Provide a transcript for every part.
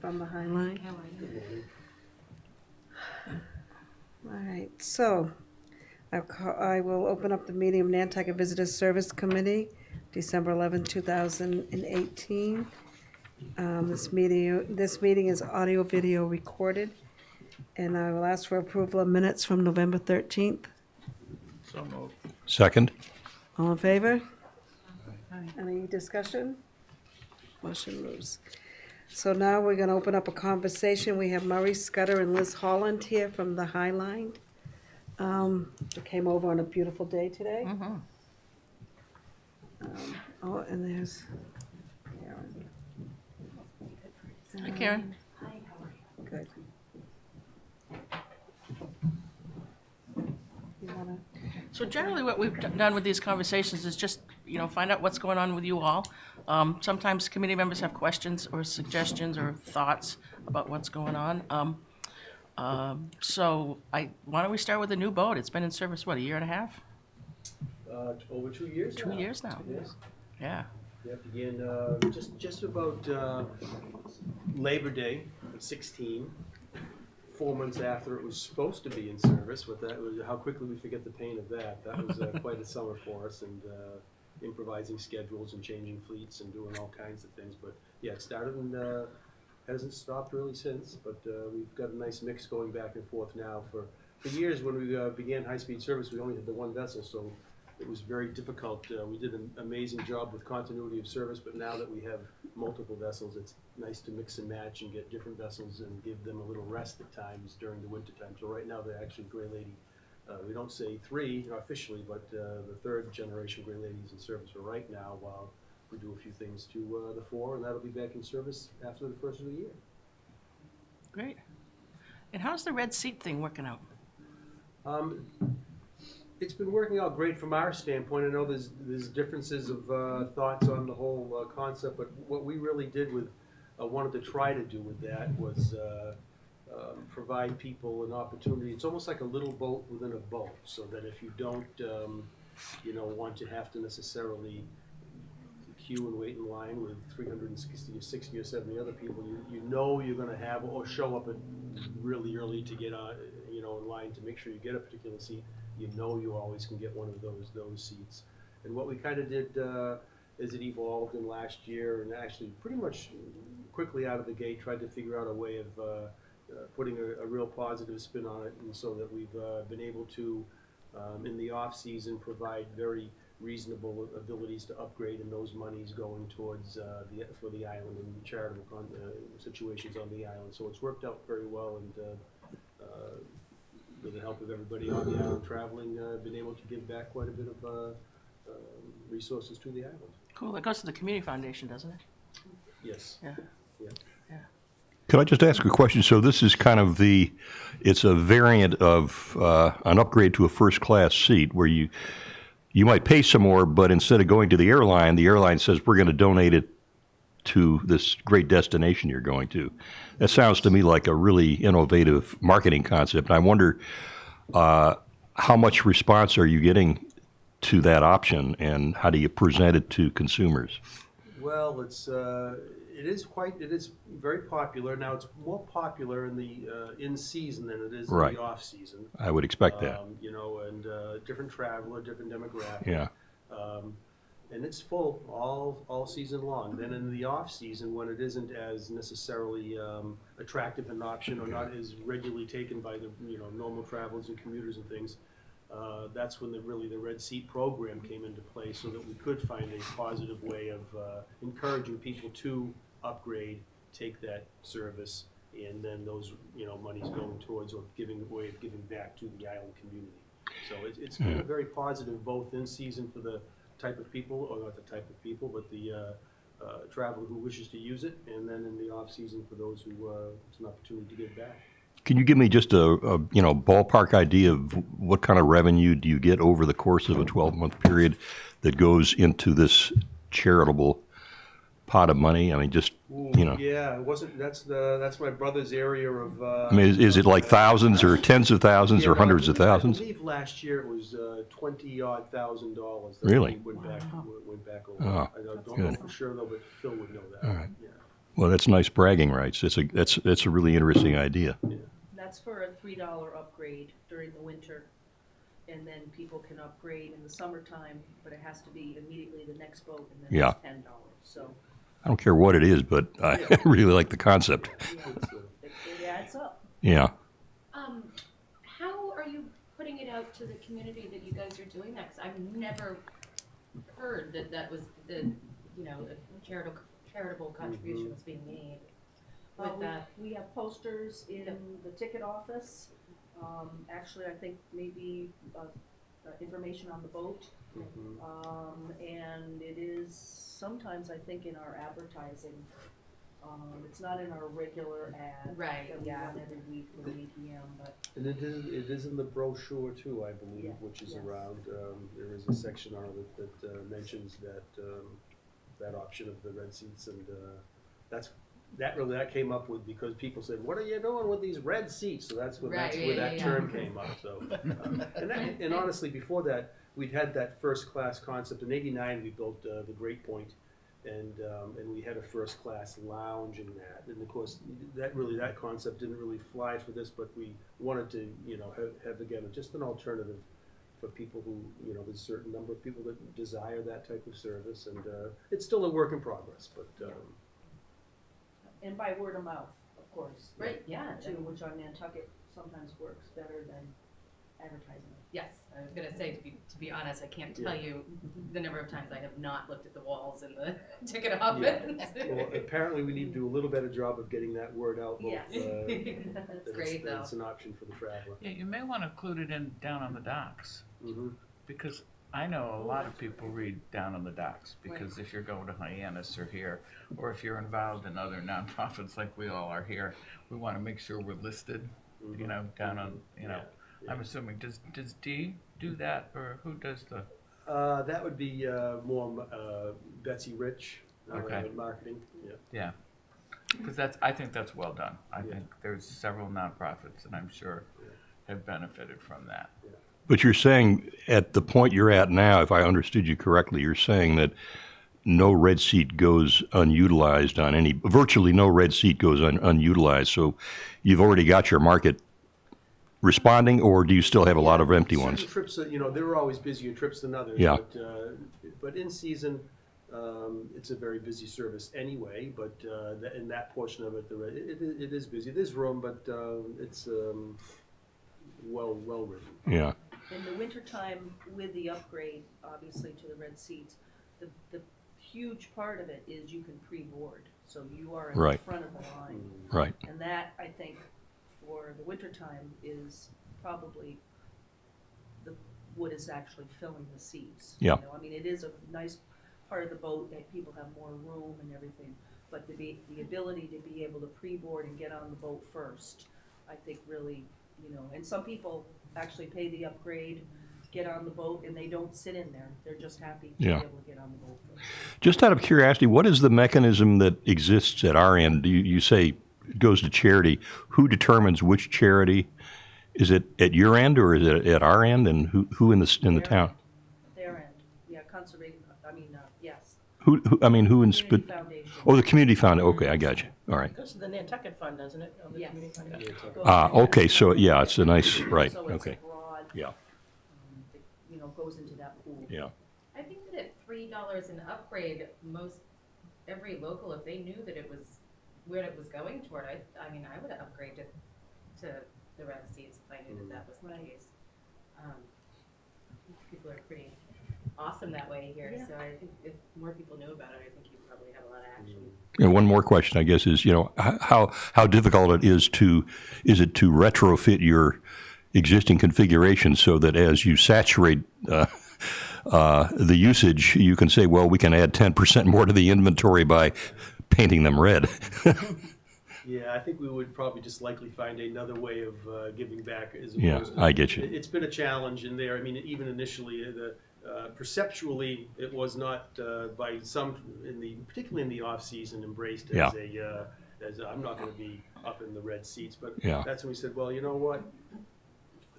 from the High Line. All right, so I will open up the meeting of Nantucket Visitors Service Committee, December 11, 2018. This meeting is audio-video recorded, and I will ask for approval of minutes from November 13th. So moved. Second? All in favor? Any discussion? Motion moves. So now we're going to open up a conversation. We have Murray Scudder and Liz Holland here from the High Line. They came over on a beautiful day today. Oh, and there's Karen. Hi, Karen. Good. You wanna? So generally what we've done with these conversations is just, find out what's going on with you all. Sometimes committee members have questions or suggestions or thoughts about what's going on. Why don't we start with the new boat? It's been in service, what, a year and a half? Over 2 years now. 2 years now. Yes. Yeah. Yeah, began just about Labor Day of 16, 4 months after it was supposed to be in service. But that was how quickly we forget the pain of that. That was quite a summer for us, and improvising schedules and changing fleets and doing all kinds of things. But yeah, it started and hasn't stopped really since. But we've got a nice mix going back and forth now. For years, when we began high-speed service, we only had the one vessel, so it was very difficult. We did an amazing job with continuity of service, but now that we have multiple vessels, it's nice to mix and match and get different vessels and give them a little rest at times during the winter time. So right now, they're actually Gray Lady. We don't say three officially, but the third generation Gray Lady is in service for right now, while we do a few things to the four, and that'll be back in service after the first of the year. Great. And how's the red seat thing working out? It's been working out great from our standpoint. I know there's differences of thoughts on the whole concept, but what we really did wanted to try to do with that was provide people an opportunity. It's almost like a little boat within a boat, so that if you don't, want to have to necessarily queue and wait in line with 360 or 60 or 70 other people, you're going to have, or show up really early to get in line to make sure you get a particular seat. You always can get one of those seats. And what we kind of did as it evolved in last year, and actually pretty much quickly out of the gate, tried to figure out a way of putting a real positive spin on it, and so that we've been able to, in the off season, provide very reasonable abilities to upgrade, and those monies going towards for the island and charitable situations on the island. So it's worked out very well, and with the help of everybody on the island traveling, been able to give back quite a bit of resources to the island. Cool. That goes to the community foundation, doesn't it? Yes. Yeah. Yeah. Yeah. Could I just ask a question? So this is kind of it's a variant of an upgrade to a first-class seat where you might pay some more, but instead of going to the airline says, we're going to donate it to this great destination you're going to. That sounds to me like a really innovative marketing concept. And I wonder how much response are you getting to that option, and how do you present it to consumers? Well, it is very popular. Now, it's more popular in the in season than it is in Right. the off season. I would expect that. And different traveler, different demographic. Yeah. And it's full all season long. Then in the off season, when it isn't as necessarily attractive an option, or not as regularly taken by the normal travelers and commuters and things, that's when the Red Seat program came into play, so that we could find a positive way of encouraging people to upgrade, take that service, and then those monies going towards, or giving back to the island community. So it's been very positive, both in season for the type of people, or not the type of people, but the traveler who wishes to use it, and then in the off season for those who it's an opportunity to give back. Can you give me just a ballpark idea of what kind of revenue do you get over the course of a 12-month period that goes into this charitable pot of money? I mean, just Yeah, it wasn't. That's my brother's area of. I mean, is it like thousands or tens of thousands or hundreds of thousands? I believe last year it was $20,000 Really? Went back over. Oh, I don't good. know for sure though, but Phil would know that. All right. Yeah. Well, that's nice bragging rights. That's a really interesting idea. That's for a $3 upgrade during the winter, and then people can upgrade in the summertime, but it has to be immediately the next boat, and then Yeah. it's $10, so I don't care what it is, but I really like the concept. it adds up. Yeah. How are you putting it out to the community that you guys are doing that? 'Cause I've never heard that that was the, the charitable contribution was being made with that. We have posters in the ticket office. Actually, I think maybe information on the boat. And it is sometimes, I think, in our advertising. It's not in our regular ad. Right, That we yeah. run every week with ATM, but And it is in the brochure too, I believe, Yes, which is yes. around, there is a section on it that mentions that option of the red seats, and that came up with because people said, what are you doing with these red seats? So that's Right, where yeah, that yeah, term yeah. came up, so. And honestly, before that, we'd had that first class concept. In '89, we built the Great Point, and we had a first class lounge in that. And of course, that concept didn't really fly for this, but we wanted to, have again, just an alternative for people who, there's a certain number of people that desire that type of service, and it's still a work in progress, but, and by word of mouth, of course. Right, yeah. Too, which on Nantucket sometimes works better than advertising. Yes, I was gonna say, to be honest, I can't tell you the number of times I have not looked at the walls in the ticket office. well, apparently we need to do a little better job of getting that word out. Both, Yes. that That's it's- great, that though. It's an option for the traveler. Yeah, you may want to include it in down on the docks, Mm-hmm. because I know a lot of people read down on the docks, because if you're going to Hyannis or here, or if you're involved in other nonprofits like we all are here, we want to make sure we're listed, down on, Yeah. I'm assuming, does D do that, or who does the, That would be more Betsy Rich, Okay. marketing. Yeah. because I think that's well done. I Yeah. think there's several nonprofits, and I'm sure have benefited from that. But you're saying at the point you're at now, if I understood you correctly, you're saying that no red seat goes unutilized on virtually no red seat goes unutilized. So you've already got your market responding, or do you still have a lot of empty Certain ones? trips, there are always busier trips than others. Yeah. But in season, it's a very busy service anyway. But in that portion of it, it is busy. There's room, but it's well written. Yeah. In the wintertime, with the upgrade, obviously, to the red seats, the huge part of it is you can pre-board. So you are in the Right. front of the line. Right. And that, I think, for the wintertime is probably what is actually filling the seats. Yeah. I mean, it is a nice part of the boat that people have more room and everything, but the ability to be able to pre-board and get on the boat first, I think really, and some people actually pay the upgrade, get on the boat, and they don't sit in there. They're just happy to be Yeah. able to get on the boat first. Just out of curiosity, what is the mechanism that exists at our end? You say it goes to charity. Who determines which charity? Is it at your end or is it at our end? And who in the Their town? end. Their end, yeah, conservation, yes. Who in Community Foundation. Oh, the community found it. Okay, I got you. All right. Goes to the Nantucket Fund, doesn't it? Of the Yes. community fund? Yeah. Goes to Okay. So Nantucket. yeah, it's a nice right. So it's Okay. a broad, Yeah. goes into that pool. Yeah. I think that at $3 an upgrade, every local, if they knew that it was where it was going toward, I mean, I would upgrade to the red seats if I knew that was the Right. case. People are pretty awesome that way here, Yeah. so I think if more people knew about it, I think you'd probably have a lot of action. And one more question, I guess, is how difficult is it to retrofit your existing configuration so that as you saturate the usage, you can say, well, we can add 10% more to the inventory by painting them red. Yeah, I think we would probably just likely find another way of giving back as Yeah, opposed to. I get you. It's been a challenge in there. I mean, even initially, perceptually, it was not by some particularly in the off season, embraced Yeah. as I'm not going to be up in the red seats. But Yeah. that's when we said, well, you know what?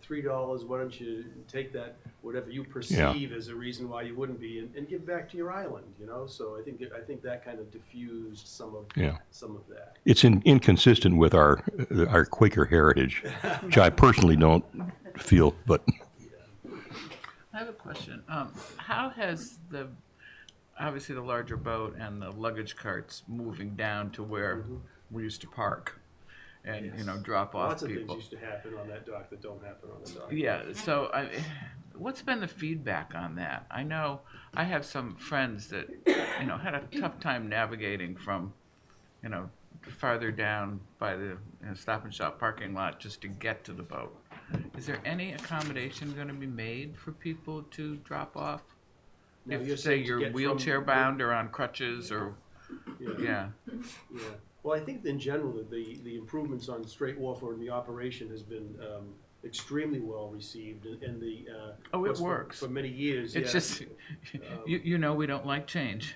$3, why don't you take that, whatever you perceive as a reason why you wouldn't be, and give back to your island, you know? So I think that kind of diffused some of Yeah. that. It's inconsistent with our Quaker heritage, which I personally don't feel, but I have a question. How has obviously the larger boat and the luggage carts moving down to where we used to park and, drop off Lots of things people? used to happen on that dock that don't happen on the dock. Yeah, so what's been the feedback on that? I know I have some friends that, had a tough time navigating from, farther down by the Stop and Shop parking lot just to get to the boat. Is there any accommodation going to be made for people to drop off? Now, you're If, say, saying to you're get from wheelchair bound or on crutches or, yeah. Yeah, well, I think in general, the improvements on Straight Wharf or in the operation has been extremely well received, and the. Oh, it course, works. For many years, It's yeah. just, we don't like change.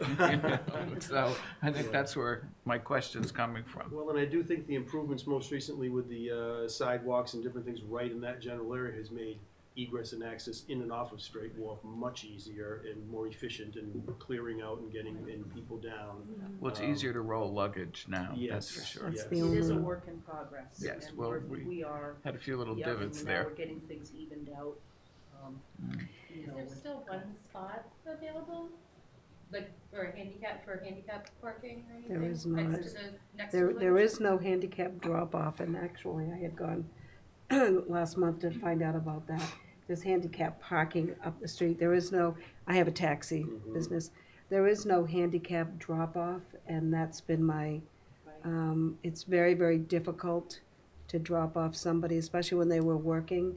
So I think that's where my question's coming from. Well, and I do think the improvements most recently with the sidewalks and different things right in that general area has made egress and access in and off of Straight Wharf much easier and more efficient in clearing out and getting people down. Well, it's easier to roll luggage now, that's for Yes, sure. That's yes. the It is a only- work in progress. Yes, and well, we are. Had a few little Yeah, and divots now there. we're getting things evened out. Is there still one spot available? Like for handicap parking or anything? There is not. Next to There, the there is no handicap drop-off, and actually, I had gone last month to find out about that. There's handicap parking up the street. There is no, I have a taxi business. There is no handicap drop-off, and that's been my, it's very, very difficult to drop off somebody, especially when they were working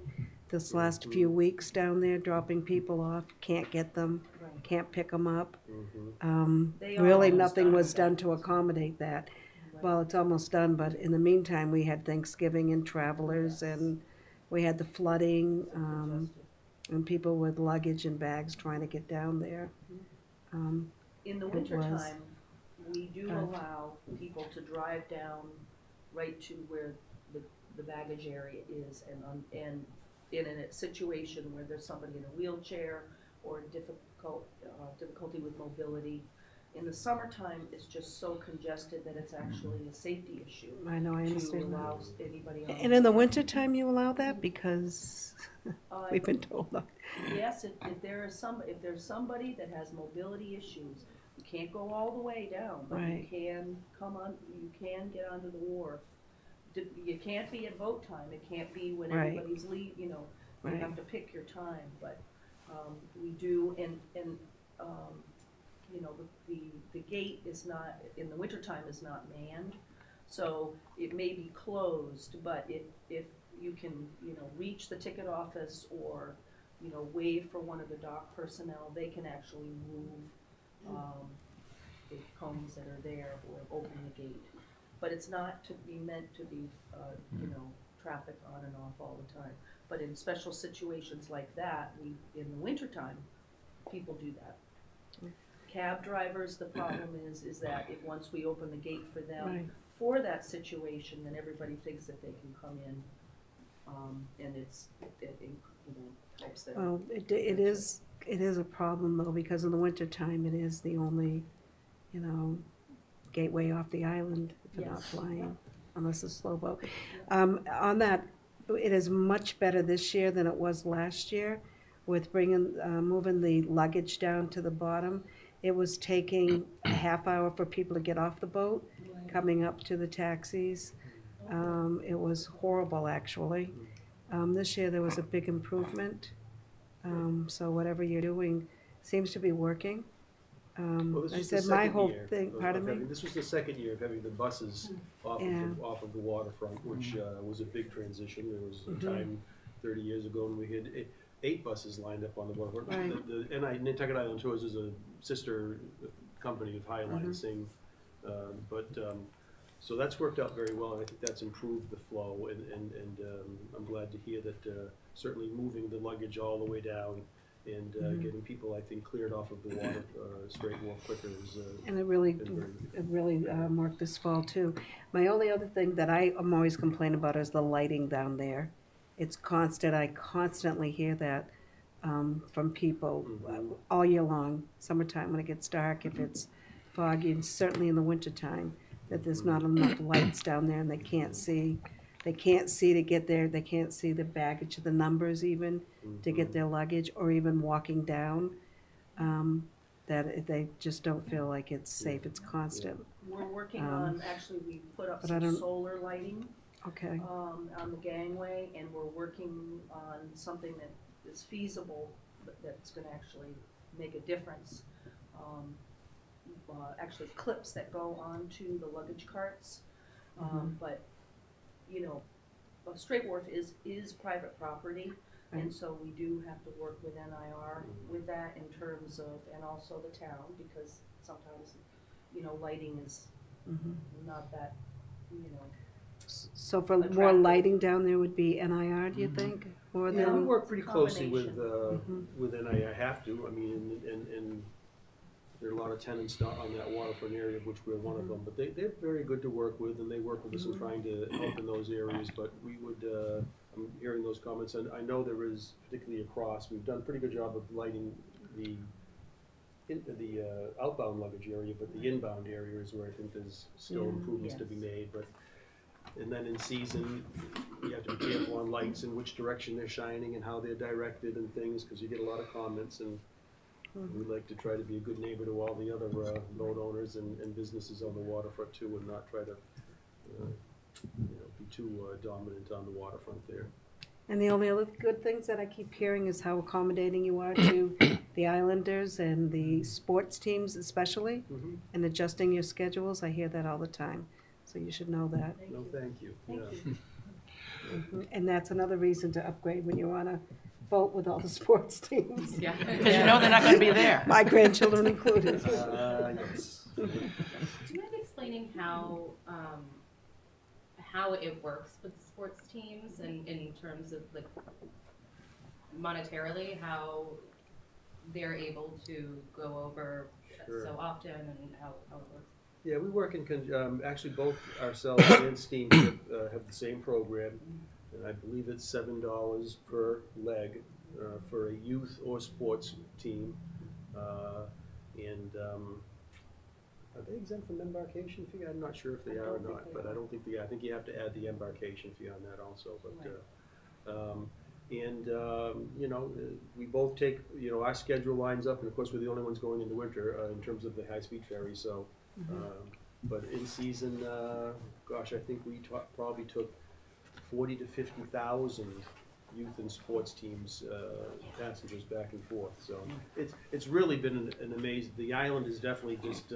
this last few weeks down there, dropping people off, can't get them, Right. can't pick them up. They are Really, almost nothing done was with done that. to accommodate that. Right. Well, it's almost done, but in the meantime, we had Thanksgiving and travelers, and we had the flooding, and people with luggage and bags trying to get down there. In the It wintertime, we do Uh, allow people to drive down right to where the baggage area is, and in a situation where there's somebody in a wheelchair or difficulty with mobility. In the summertime, it's just so congested that it's actually a safety issue I know, I to understand allow that. anybody on. And in the wintertime, you allow that? Because Uh, we've been told that. Yes, if there's somebody that has mobility issues, you can't go all the way down, but you Right. can you can get onto the wharf. You can't be at boat time, it can't be when Right. everybody's you Right. have to pick your time, but, we do, and, the gate is not, in the wintertime is not manned, so it may be closed, but if you can, reach the ticket office or, wave for one of the dock personnel, they can actually move, the cones that are there or open the gate. But it's not to be meant to be, traffic on and off all the time. But in special situations like that, in the wintertime, people do that. Cab drivers, the problem is that if once we open the gate for them Right. for that situation, then everybody thinks that they can come in, and it helps them. Well, it is a problem though, because in the wintertime, it is the only, gateway off the island if you're not Yes. flying, unless it's slow boat. On that, it is much better this year than it was last year with moving the luggage down to the bottom. It was taking a half hour for people to get off the boat, coming up to the taxis. It was horrible, actually. This year, there was a big improvement. So whatever you're doing seems to be working. Well, this I was the said my second whole year thing, of pardon me? having- This was the second year of having the buses Yeah. off of the waterfront, which was a big transition. There was a time 30 years ago when we had 8 buses lined up on the waterfront. Right. The Nantucket Island Tours is a sister company of Highline Sing, so that's worked out very well, and I think that's improved the flow, and I'm glad to hear that certainly moving the luggage all the way down and getting people, I think, cleared off of the water, Straight Wharf quicker is. And it really been very worked this fall too. My only other thing that I'm always complaining about is the lighting down there. it's constant. I constantly hear that from people Mhm. all year long. Summertime when it gets dark, if it's foggy, and certainly in the wintertime, that there's not enough lights down there and they can't see. They can't see to get there. They can't see the baggage, the numbers even to get their luggage, or even walking down. Um, they just don't feel like it's safe. It's constant. We're working Um, on, actually, we put up but I some don't- solar lighting, Okay. on the gangway, and we're working on something that is feasible, but that's gonna actually make a difference. Actually clips that go onto the luggage carts, but, you know, Straight Wharf is private property, and Right. so we do have to work with NIR with that in terms of, and also the town, because sometimes, you know, lighting is Mhm. not that, you know. So for more Attractive. lighting down there would be NIR, do you think? More Yeah, we than, work pretty closely Combination. with NIA, have to, I mean, and there are a lot of tenants on that waterfront area, of which we're one of them, but they're very good to work with, and they work with us in trying to help in those areas, but we would, I'm hearing those comments, and I know there is, particularly across, we've done a pretty good job of lighting the outbound luggage area, but the inbound area is where I think there's still Yeah. improvements to be Yes. made, but, and then in season, you have to be careful on lights and which direction they're shining and how they're directed and things, cause you get a lot of comments, and we like to try to be a good neighbor to all the other, boat owners and businesses on the waterfront too, and not try to, be too, dominant on the waterfront there. and the only other good things that I keep hearing is how accommodating you are to the Islanders and the sports teams especially, Mhm. and adjusting your schedules. I hear that all the time, so you should know that. Thank No, you. thank you, yeah. Thank you. And that's another reason to upgrade when you're on a boat with all the sports teams. Yeah. Because you know they're not gonna be there. My grandchildren included. Yes. Do you mind explaining how it works with the sports teams and in terms of like monetarily, how they're able to go over Sure. so often and how it works? Yeah, we work actually both ourselves and Steam have the same program, and I believe it's $7 per leg for a youth or sports team. And are they exempt from embarkation fee? I'm not sure if they I are or don't think not, they but I are. don't think I think you have to add the embarkation fee on that also, but, we both take, our schedule lines up, and of course, we're the only ones going in the winter, in terms of the high-speed ferry, so, but in season, gosh, I think we probably took 40 to 50,000 youth and sports teams, passengers back and forth, so it's really been an amazing, the island is definitely just,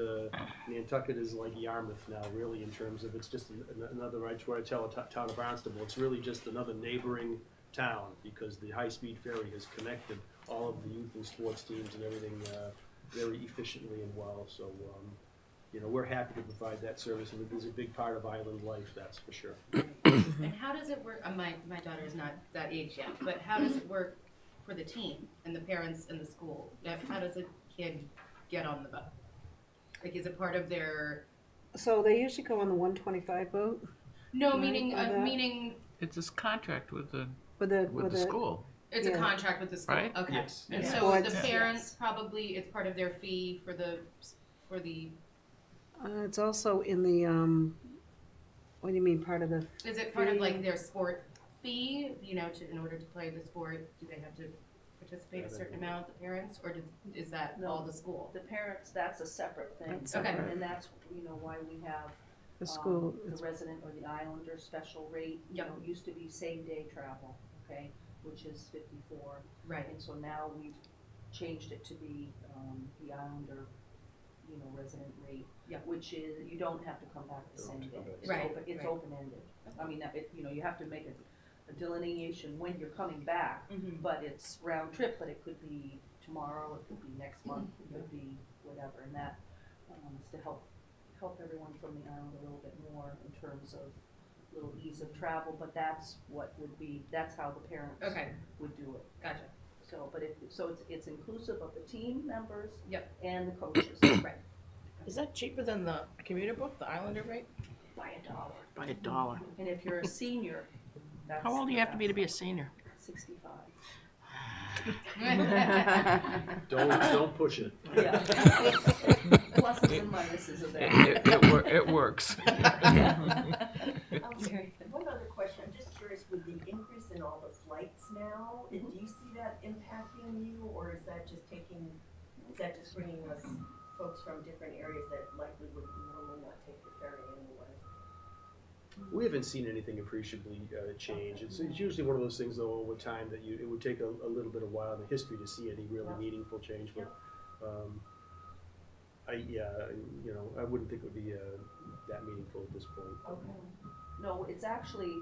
Nantucket is like Yarmouth now, really, in terms of, it's just another, I try to tell a town of Barnstable, it's really just another neighboring town, because the high-speed ferry has connected all of the youth and sports teams and everything, very efficiently and well, so, we're happy to provide that service, and it is a big part of island life, that's for sure. And how does it work? My daughter is not that age yet, but how does it work for the team and the parents and the school? How does a kid get on the boat? Like, is it part of their? So they usually go on the 125 boat No, Right, meaning or that? meaning It's this contract with the with the school. it's a Yeah. contract with the school. Right? Okay. Yes. And Yeah. so Sports. the parents Yes. probably it's part of their fee for the. It's also in the, what do you mean, part of the, Is it part of Fee. like their sport fee? In order to play the sport, do they have to participate a certain amount? The parents, or is that No. all the school? The parents, that's a separate thing. That's Okay. separate. And that's, why we have, the school? the resident or the islander special rate. Yep. It used to be same-day travel, okay, which is 54. Right. And so now we've changed it to be, the islander, resident rate. Yep. Which is, you don't have to come back the Don't same have to day. come back. It's Right, open, it's right. open-ended. I mean, you have to make a delineation when you're coming back, Mm-hmm. but it's round trip, but it could be tomorrow, it could be next month, it could be whatever, and that, is to help everyone from the island a little bit more in terms of little ease of travel, but that's how the parents Okay. would do it. Gotcha. So, but it's inclusive of the team members. Yep. And the coaches. Right. Is that cheaper than the commuter book, the Islander rate? By $1. By $1. And if you're a senior, That's How old do you have to be the a senior? best. 65. Don't push it. Yeah. Pluses and minuses of that. It works. One other question, I'm just curious, with the increase in all the flights now, do you see that impacting you, or is that just bringing us folks from different areas that likely would normally not take the ferry anyway? We haven't seen anything appreciably change. It's usually one of those things, though, over time that it would take a little bit of while in the history to see any really meaningful change. But I wouldn't think it would be that meaningful at this point. Okay. No, it's actually,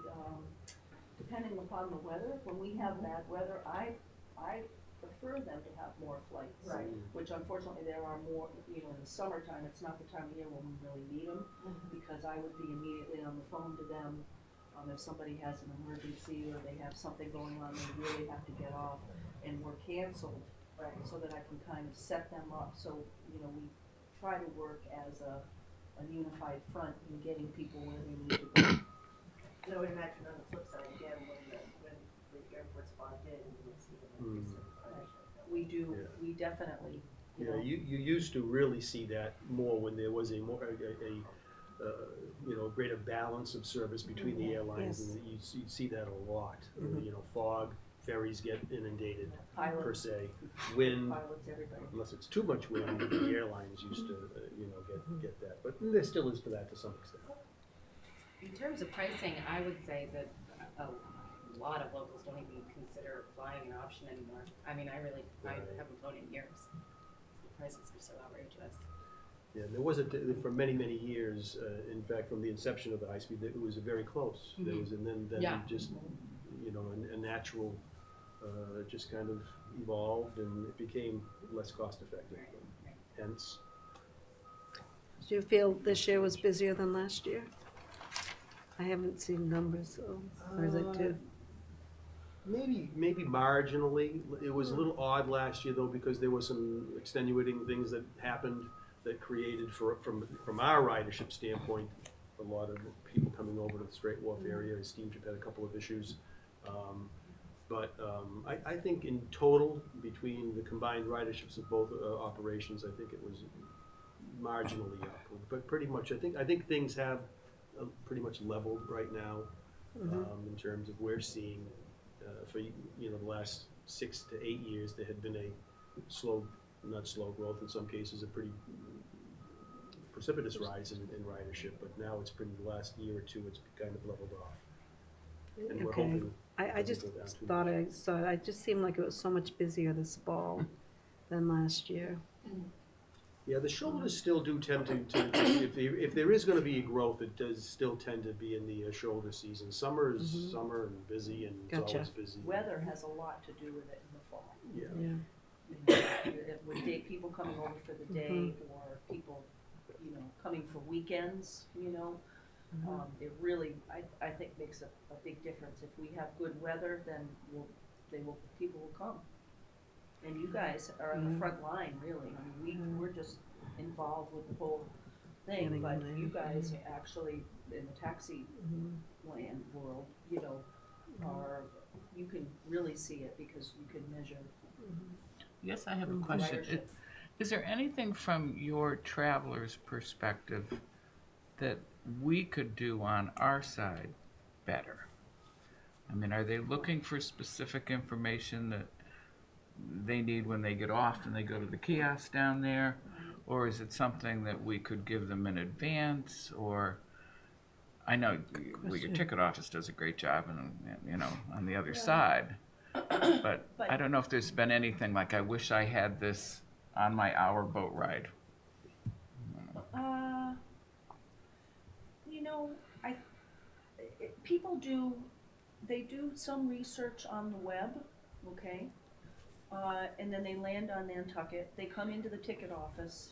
depending upon the weather, when we have bad weather, I prefer them to have more flights. Right. Which unfortunately there are more, in the summertime, it's not the time of year when we really need them, because I would be immediately on the phone to them. If somebody has an emergency or they have something going on, they really have to get off and we're canceled. Right. So that I can kind of set them up, so, we try to work as a unified front in getting people where they need to go. And I would imagine on the flip side, again, when the airport's fogged in, you would see them increase in ridership. We do, Yeah. we definitely, Yeah, you used to really see that more when there was a greater balance of service between the airlines, Yes. and you'd see that a lot. Fog, ferries get inundated per pilots, se. Wind, everybody. unless it's too much wind, the airlines used to get that. But there still is to that to some extent. In terms of pricing, I would say that a lot of locals don't even consider flying an option anymore. I mean, I haven't flown in years. The prices are so outrageous. Yeah, there was for many, many years, in fact, from the inception of the high speed, it was very close. There was, and then Yeah. just, a natural, just kind of evolved, and it became less cost effective. Right. Hence, Do you feel this year was busier than last year? I haven't seen numbers, so, or is it too? maybe marginally. It was a little odd last year, though, because there were some extenuating things that happened that created, from our ridership standpoint, a lot of people coming over to the Strait Wharf area. Steamship had a couple of issues. I think in total, between the combined riderships of both operations, I think it was marginally up. But pretty much, I think things have pretty much leveled right now, in terms of we're seeing for the last 6 to 8 years there had been a not slow growth, in some cases a pretty precipitous rise in ridership, but now it's been the last year or two it's kind of leveled off. And we're Okay. hoping I doesn't just go down too thought much. I saw it, it just seemed like it was so much busier this fall than last year. Yeah, the shoulders still do tend to if there is going to be a growth, it does still tend to be in the shoulder season. Summer is summer and busy, and it's Gotcha. always busy. Weather has a lot to do with it in the fall. Yeah. With people coming over for the day, or people, coming for weekends, it really, I think makes a big difference. If we have good weather, then people will come. And you guys are on the front line, really. I mean, we're just involved with the whole thing, Getting but there. you guys actually, in the taxi land world, you can really see it because you can measure. Yes, I have a question. Ridership. Is there anything from your traveler's perspective that we could do on our side better? I mean, are they looking for specific information that they need when they get off and they go to the kiosk down there? Or is it something that we could give them in advance? Or, I know your ticket office does a great job and, on the other side. But I don't know if there's been anything like, I wish I had this on my hour boat ride. People do some research on the web, okay? And then they land on Nantucket, they come into the ticket office,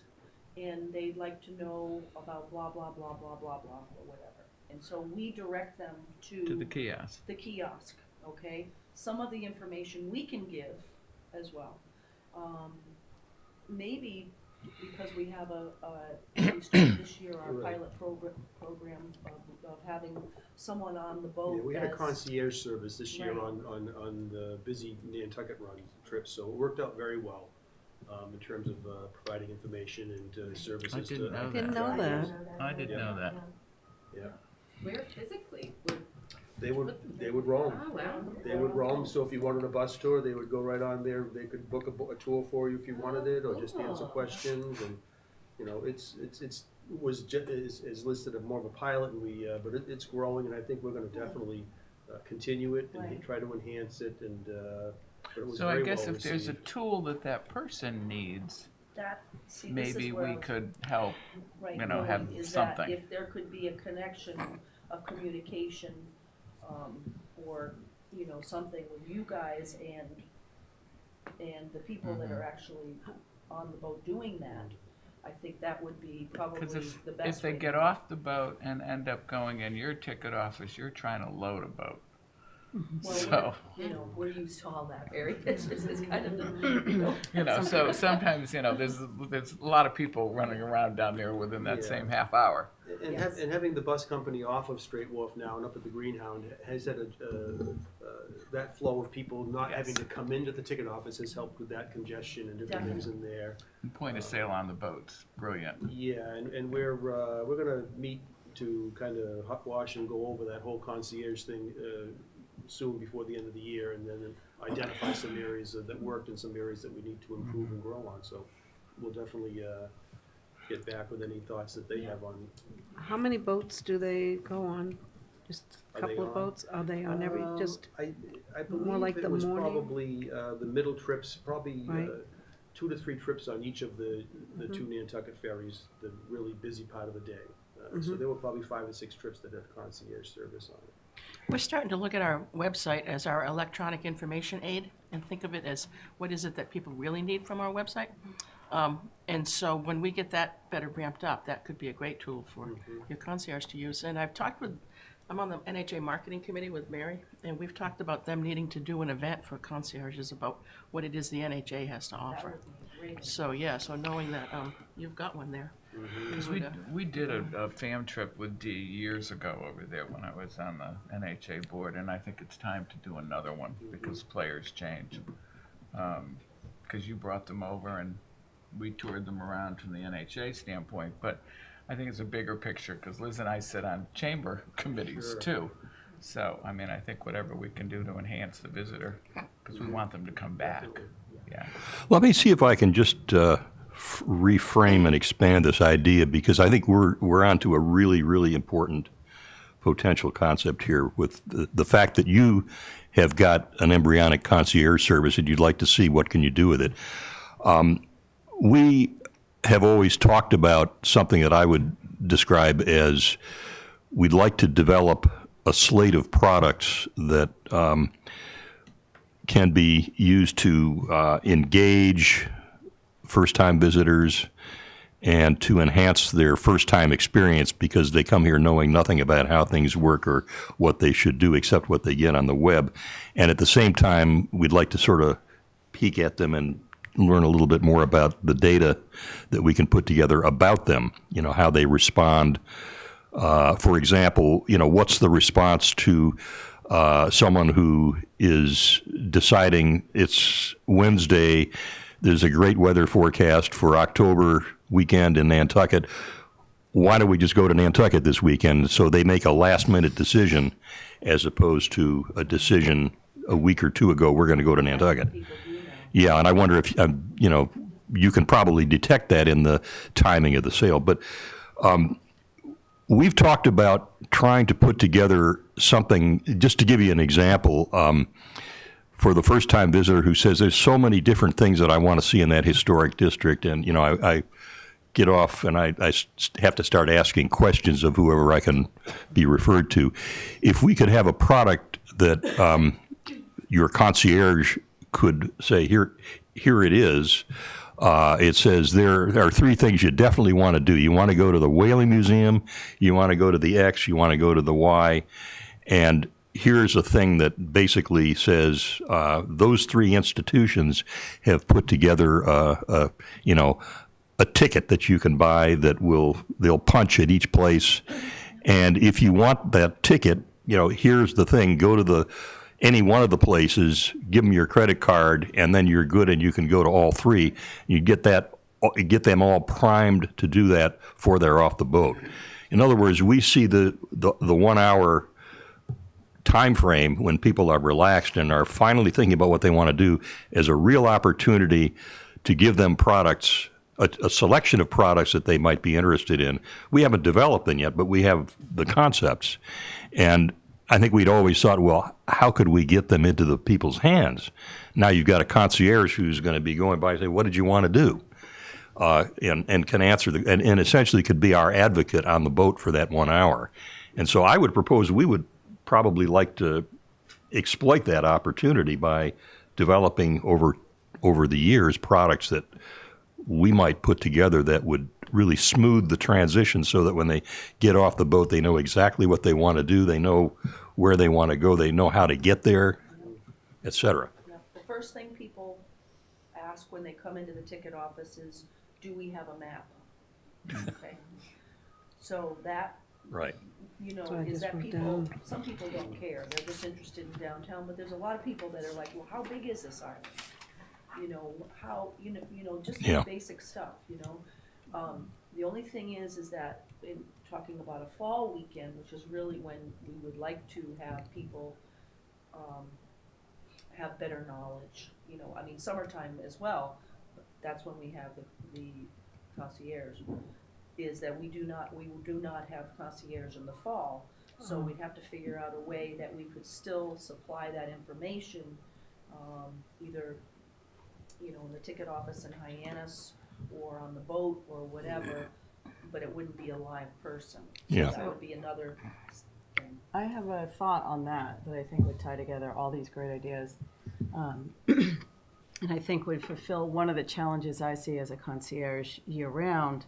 and they'd like to know about blah, blah, blah, blah, blah, blah, or whatever. And so we direct them To the kiosk. the kiosk, okay? Some of the information we can give as well. Maybe because we have we started this year our pilot program of having someone on the boat. Yeah, we had a as- concierge service this year Right. on the busy Nantucket run trips, so it worked out very well in terms of providing information and services. I didn't know Didn't that. know that. I didn't know that. Yeah, Where physically? they would roam. Oh, wow. They would roam, so if you wanted a bus tour, they would go right on there, they could book a tour for you if you wanted it, or just answer Oh. questions, and, you know, it's is listed as more of a pilot, and but it's growing, and I think we're gonna definitely continue it and Right. try to enhance it, and, but it was So I very guess well if there's a received. tool that that person needs, This maybe is where I we was could help. right you know, have going, is that something. if there could be a connection, a communication, or, you know, something with you guys and the people that are actually on the boat doing that, I think that would be probably Because the best if they way to get go. off the boat and end up going in your ticket office, you're trying to load a boat. Well, So, we're used to all that, Barry. It's kind of the, so sometimes, there's a lot of people running around down there within that Yeah. same half hour. And, Yes. and having the bus company off of Straight Wharf now and up at the Greenhound has had that flow of people not having to come into the ticket office has helped with that congestion and different things in there. And point of sale on the boats, brilliant. Yeah, and we're gonna meet to kind of hot wash and go over that whole concierge thing soon before the end of the year, and then identify some areas that worked and some areas that we need to improve and grow on. So we'll definitely get back with any thoughts that they have on. How many boats do they go on? Just a Are they couple of on? boats? Are they on every, just, I more like believe the it was morning? probably the middle trips, probably Right. 2 to 3 trips on each of the two Nantucket ferries, the really busy part of the day. So there were probably 5 or 6 trips that had concierge service on it. We're starting to look at our website as our electronic information aid and think of it as what is it that people really need from our website. And so when we get that better ramped up, that could be a great tool for your concierge to use. And I'm on the NHA marketing committee with Mary, and we've talked about them needing to do an event for concierges about what it is the NHA has to that offer. would be great. So, yeah, so knowing that you've got one there. Because we did a fam trip with Dee years ago over there when I was on the NHA board, and I think it's time to do another one because players change. Because you brought them over and we toured them around from the NHA standpoint, but I think it's a bigger picture because Liz and I sit on chamber committees Sure. too. So, I mean, I think whatever we can do to enhance the visitor, because we want them to come back. Yeah. Let me see if I can just reframe and expand this idea, because I think we're onto a really, really important potential concept here with the fact that you have got an embryonic concierge service and you'd like to see what can you do with it. We have always talked about something that I would describe as we'd like to develop a slate of products that can be used to engage first-time visitors and to enhance their first-time experience, because they come here knowing nothing about how things work or what they should do except what they get on the web. And at the same time, we'd like to sort of peek at them and learn a little bit more about the data that we can put together about them, how they respond. For example, what's the response to someone who is deciding it's Wednesday, there's a great weather forecast for October weekend in Nantucket. Why don't we just go to Nantucket this weekend? So they make a last-minute decision as opposed to a decision a week or two ago, we're going to go to Nantucket. People do that. Yeah, and I wonder if, you can probably detect that in the timing of the sale. But we've talked about trying to put together something, just to give you an example, for the first-time visitor who says, there's so many different things that I want to see in that historic district, and, I get off and I have to start asking questions of whoever I can be referred to. If we could have a product that your concierge could say, here it is. It says there are 3 things you definitely want to do. You want to go to the Whaling Museum, you want to go to the X, you want to go to the Y, and here's a thing that basically says those 3 institutions have put together, a ticket that you can buy that they'll punch at each place. And if you want that ticket, here's the thing, go to any one of the places, give them your credit card, and then you're good and you can go to all three. You get them all primed to do that before they're off the boat. In other words, we see the 1 hour time frame when people are relaxed and are finally thinking about what they want to do as a real opportunity to give them products, a selection of products that they might be interested in. We haven't developed them yet, but we have the concepts. And I think we'd always thought, well, how could we get them into the people's hands? Now you've got a concierge who's going to be going by and say, what did you want to do? And can answer and essentially could be our advocate on the boat for that 1 hour. And so I would propose we would probably like to exploit that opportunity by developing over the years products that we might put together that would really smooth the transition so that when they get off the boat, they know exactly what they want to do, they know where they want to go, they know how to get there, et cetera. Yeah. The first thing people ask when they come into the ticket office is, do we have a map? Okay. So that, Right. So I is just that wrote people, down. some people don't care, they're just interested in downtown, but there's a lot of people that are like, well, how big is this island? How, just the Yeah. basic stuff, The only thing is that in talking about a fall weekend, which is really when we would like to have people, have better knowledge, summertime as well, but that's when we have the concierge, is that we do not have concierge in the fall. So we'd have to figure out a way that we could still supply that information, either, in the ticket office in Hyannis or on the boat or whatever, but it wouldn't be a live person. So Yeah. that would be another thing. I have a thought on that I think would tie together all these great ideas. And I think would fulfill one of the challenges I see as a concierge year round.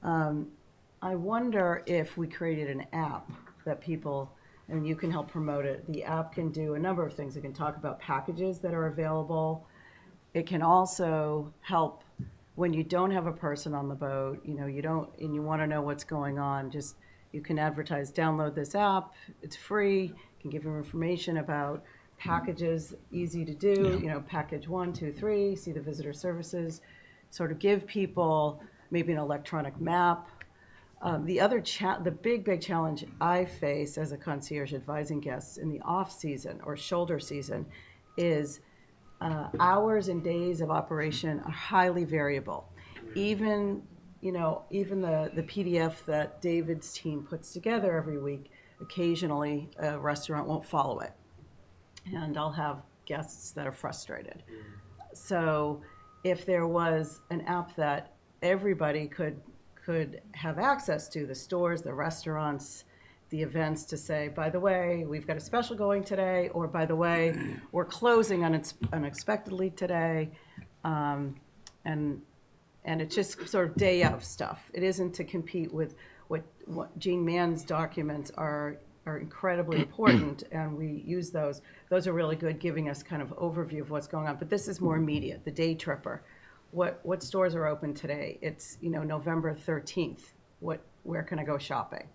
I wonder if we created an app that people, and you can help promote it. The app can do a number of things. It can talk about packages that are available. It can also help when you don't have a person on the boat, you don't, and you want to know what's going on, just, you can advertise, download this app, it's free, can give you information about packages, easy to do, package 1, 2, 3, see the visitor services, sort of give people maybe an electronic map. The big challenge I face as a concierge advising guests in the off season or shoulder season is hours and days of operation are highly variable. Even the PDF that David's team puts together every week, occasionally a restaurant won't follow it. And I'll have guests that are frustrated. So if there was an app that everybody could have access to, the stores, the restaurants, the events, to say, by the way, we've got a special going today, or by the way, we're closing unexpectedly today, and it's just sort of day of stuff. It isn't to compete with what Jean Mann's documents are incredibly important, and we use those. Those are really good, giving us kind of overview of what's going on. But this is more immediate, the day tripper. What stores are open today? It's November 13th. Where can I go shopping?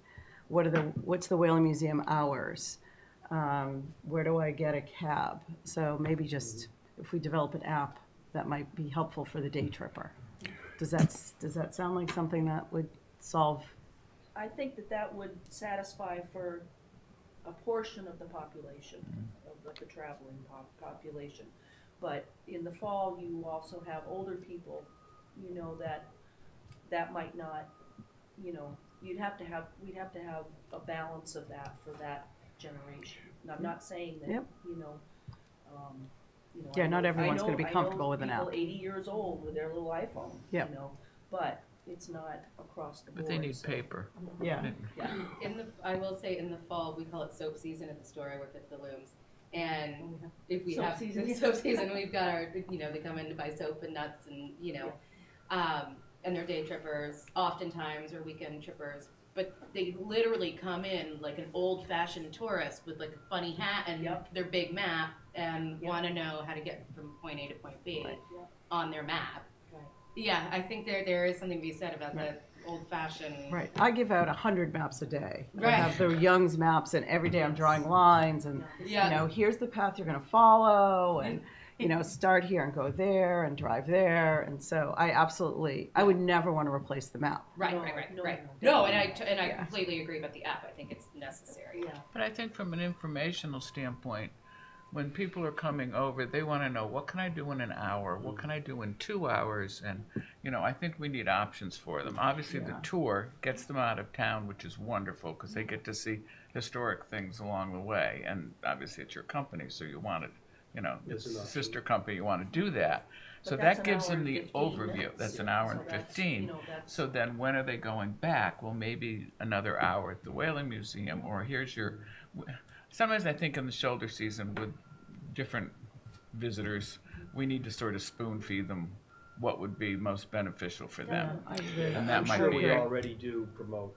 What's the Whaling Museum hours? Where do I get a cab? So maybe just if we develop an app that might be helpful for the day tripper. Does that sound like something that would solve? I think that would satisfy for a portion of the population, of the traveling population. But in the fall, you also have older people, that might not, we'd have to have a balance of that for that generation. And I'm not saying that, Yep. I not know- everyone's I gonna be know- I comfortable know with an app. People 80 years old with their little iPhone, Yep. but it's not across the board. But they need so- paper. Yeah. Yeah. I will say in the fall, we call it soap season at the store. I work at the looms. And if we Soap have season. soap season, we've got our, they come in to buy soap and nuts and, and they're day trippers oftentimes or weekend trippers. But they literally come in like an old fashioned tourist with like a funny hat and Yep. their big map and Yep. want to know how to get from point A to point B Yep. on their map. Right. Yeah, I think there is something to be said about the old fashioned. Right, I give out 100 maps a day. I Right. have the Young's maps, and every day I'm drawing lines, and Yeah. you know, here's the path you're going to follow, and you know, start here and go there and drive there. And so I would never want to replace the map. Right, No, right, right, no, right. no, No, and I Yeah. completely agree about the app. I think it's necessary. Yeah. But I think from an informational standpoint, when people are coming over, they want to know, what can I do in an hour? What can I do in 2 hours? And, I think we need options for them. Obviously, the Yeah. tour gets them out of town, which is wonderful because they get to see historic things along the way. And obviously, it's your company, so you want it, It's it's an a option. sister company, you want to do that. So But that's that an gives hour them and the 15 overview. minutes. That's an hour So and that's, 15. that's- So then when are they going back? Well, maybe another hour at the Whaling Museum, or here's your. Sometimes I think in the shoulder season with different visitors, we need to sort of spoon feed them what would be most beneficial for them. I agree. And that I'm might sure be we it. already do promote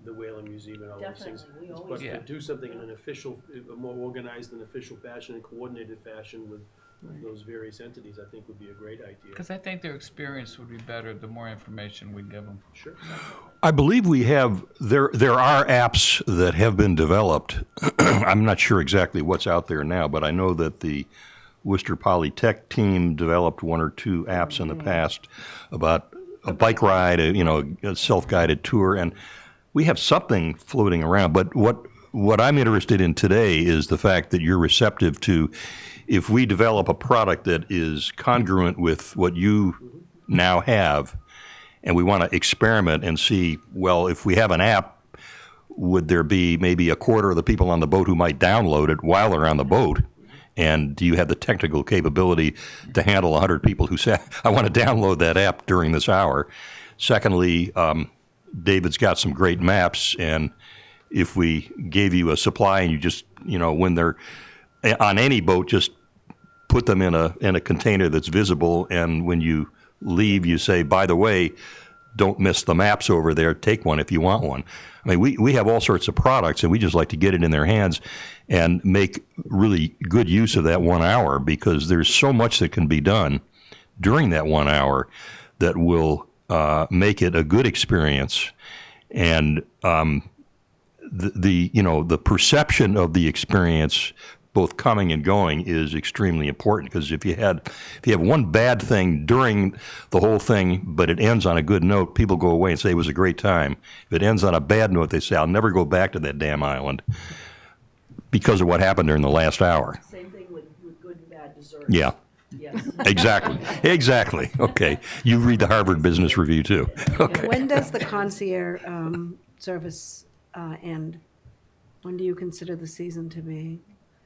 the Whaling Museum and all those things. Definitely, we But always to Yeah. do something in an official, a more organized and official fashion and coordinated fashion with those various entities, I think would be a great idea. Because I think their experience would be better the more information we give them. Sure. I believe we have, there are apps that have been developed. I'm not sure exactly what's out there now, but I know that the Worcester Polytech team developed one or two apps in the past about a bike ride, a self-guided tour, and we have something floating around. But what I'm interested in today is the fact that you're receptive to, if we develop a product that is congruent with what you now have, and we want to experiment and see, well, if we have an app, would there be maybe a quarter of the people on the boat who might download it while they're on the boat? And do you have the technical capability to handle 100 people who say, I want to download that app during this hour? Secondly, David's got some great maps, and if we gave you a supply and you just, when they're on any boat, just put them in a container that's visible, and when you leave, you say, by the way, don't miss the maps over there. Take one if you want one. I mean, we have all sorts of products, and we just like to get it in their hands and make really good use of that 1 hour, because there's so much that can be done during that 1 hour that will make it a good experience. And the perception of the experience, both coming and going, is extremely important, because if you have one bad thing during the whole thing, but it ends on a good note, people go away and say it was a great time. If it ends on a bad note, they say, I'll never go back to that damn island because of what happened during the last hour. Same thing with good and bad desserts. Yeah, Yes. exactly. Okay, you read the Harvard Business Review too. Okay. When does the concierge service end? When do you consider the season to be?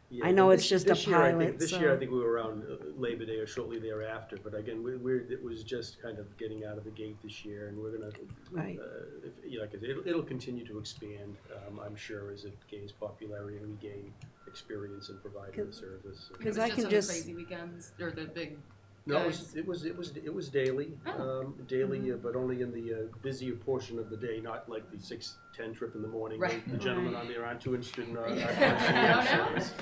Yeah, I know this- it's just a this year, I think- pilot, This so- year, I think we were around Labor Day or shortly thereafter, but again, it was just kind of getting out of the gate this year, and we're gonna, Right. like I said, it'll continue to expand, I'm sure, as it gains popularity and we gain experience in providing the service. Because It was I just can on just- the crazy weekends or the big. No, guys. it was daily, Oh. daily, but only in the busier portion of the day, not like the 6:10 trip in the morning. Right. The gentlemen on there aren't too interested in our No, service.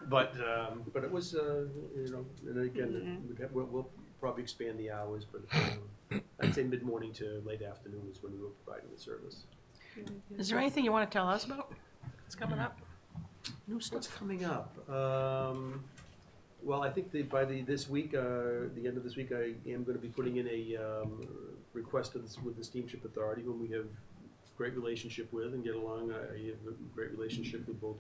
But it was, and again, we'll probably expand the hours, but I'd say mid-morning to late afternoon is when we were providing the service. Is there anything you want to tell us about? It's coming up. New What's stuff. coming up? Well, I think this week, the end of this week, I am going to be putting in a request with the Steamship Authority, whom we have a great relationship with and get along. I have a great relationship with both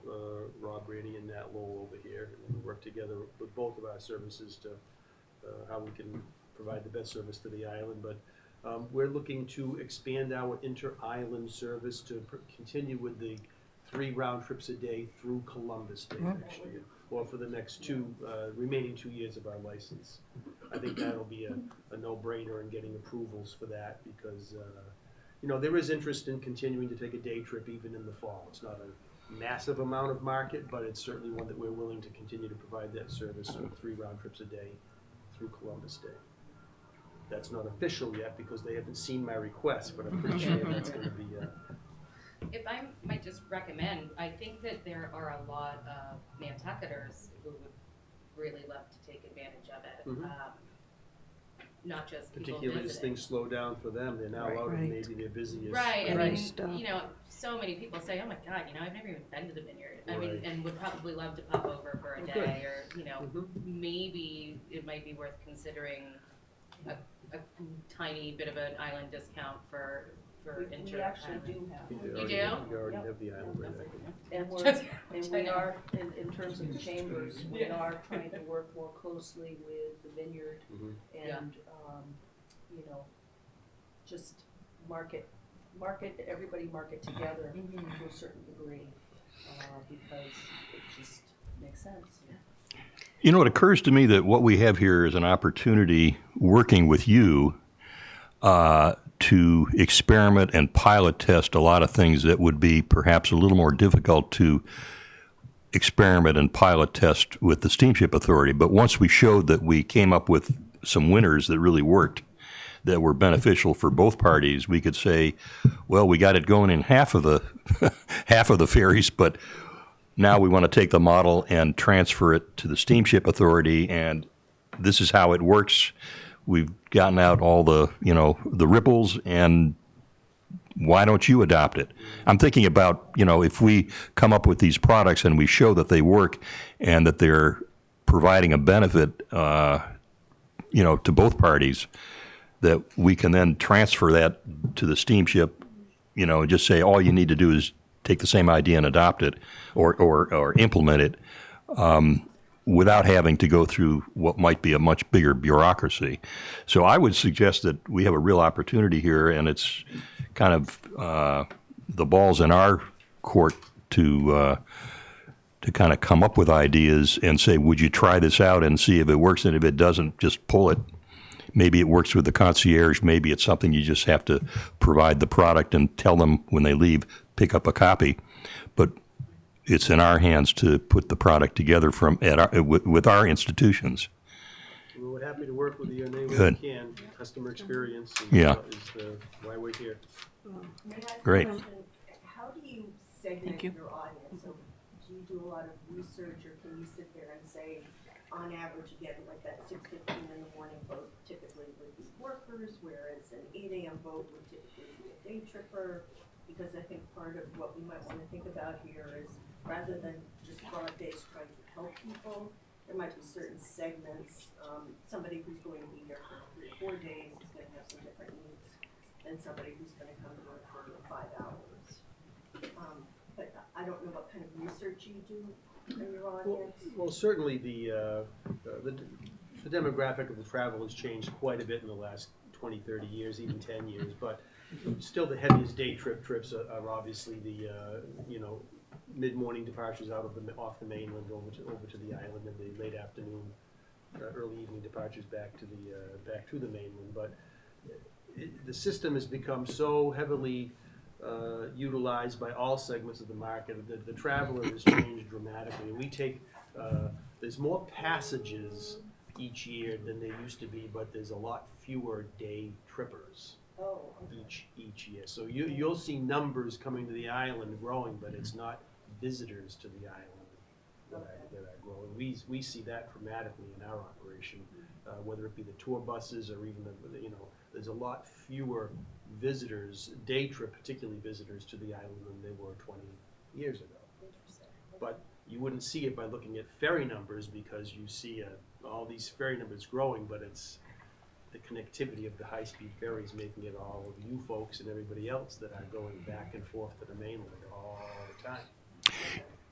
Rob Brady and Nat Lowell over here. And we work together with both of our services to how we can provide the best service to the island. But we're looking to expand our inter-island service to continue with the 3 round trips a day through Columbus Day next year, or for the next remaining 2 years of our license. I think that'll be a no-brainer in getting approvals for that, because there is interest in continuing to take a day trip even in the fall. It's not a massive amount of market, but it's certainly one that we're willing to continue to provide that service of 3 round trips a day through Columbus Day. That's not official yet because they haven't seen my request, but I'm pretty sure that's going to be. If I might just recommend, I think that there are a lot of Nantucketers who would really love to take advantage of it. Mhm. not just people Particularly as visiting. things slow down for them, they're now out of Right. maybe their busiest. Right, I Right. mean, Stuff. you know, so many people say, oh my God, you know, I've never even been to the vineyard. I mean, Right. and would probably love to pop over for a Oh, good. day, or, you know, Mhm. maybe it might be worth considering a tiny bit of an island discount for We inter actually island. do have. You You already- do? You already Yep. have the island right there. And we're, Just- and we are, in terms of the chambers, we are trying to work more closely with the vineyard Mhm. and, you know, just everybody market together Mhm. to a certain degree, because it just makes sense. You know, it occurs to me that what we have here is an opportunity working with you to experiment and pilot test a lot of things that would be perhaps a little more difficult to experiment and pilot test with the Steamship Authority. But once we showed that we came up with some winners that really worked, that were beneficial for both parties, we could say, well, we got it going in half of the half of the ferries, but now we want to take the model and transfer it to the Steamship Authority, and this is how it works. We've gotten out all the, the ripples, and why don't you adopt it? I'm thinking about, if we come up with these products and we show that they work and that they're providing a benefit, to both parties, that we can then transfer that to the steamship, and just say all you need to do is take the same idea and adopt it or implement it without having to go through what might be a much bigger bureaucracy. So I would suggest that we have a real opportunity here, and it's kind of the ball's in our court to kind of come up with ideas and say, would you try this out and see if it works, and if it doesn't, just pull it. Maybe it works with the concierge. Maybe it's something you just have to provide the product and tell them when they leave, pick up a copy. But it's in our hands to put the product together with our institutions. We're happy to work with you in any way Good. we can. Customer experience Yeah. is why we're here. May I ask a Great. question? How do you segment Thank you. your audience? So do you do a lot of research, or can you sit there and say, on average, again, like that 6:15 in the morning boat typically would be workers, whereas an 8 a.m. boat would typically be a day tripper? Because I think part of what we might want to think about here is, rather than just broad-based trying to help people, there might be certain segments. Somebody who's going to be here for 3 or 4 days is going to have some different needs than somebody who's going to come to work for 5 hours. But I don't know what kind of research you do in your audience. Well, certainly the demographic of the travel has changed quite a bit in the last 20, 30 years, even 10 years. But still, the heaviest day trips are obviously the mid-morning departures off the mainland over to the island, and the late afternoon, early evening departures back to the mainland. But the system has become so heavily utilized by all segments of the market. The traveler has changed dramatically. We take there's more passages each year than there used to be, but there's a lot fewer day trippers Oh, okay. each year. So you'll see numbers coming to the island growing, but it's not visitors to the island that are growing. We see that dramatically in our operation, whether it be the tour buses or even there's a lot fewer visitors, day trip, particularly visitors to the island than there were 20 years ago. Interesting. But you wouldn't see it by looking at ferry numbers, because you see all these ferry numbers growing, but it's the connectivity of the high-speed ferries making it all of you folks and everybody else that are going back and forth to the mainland all the time.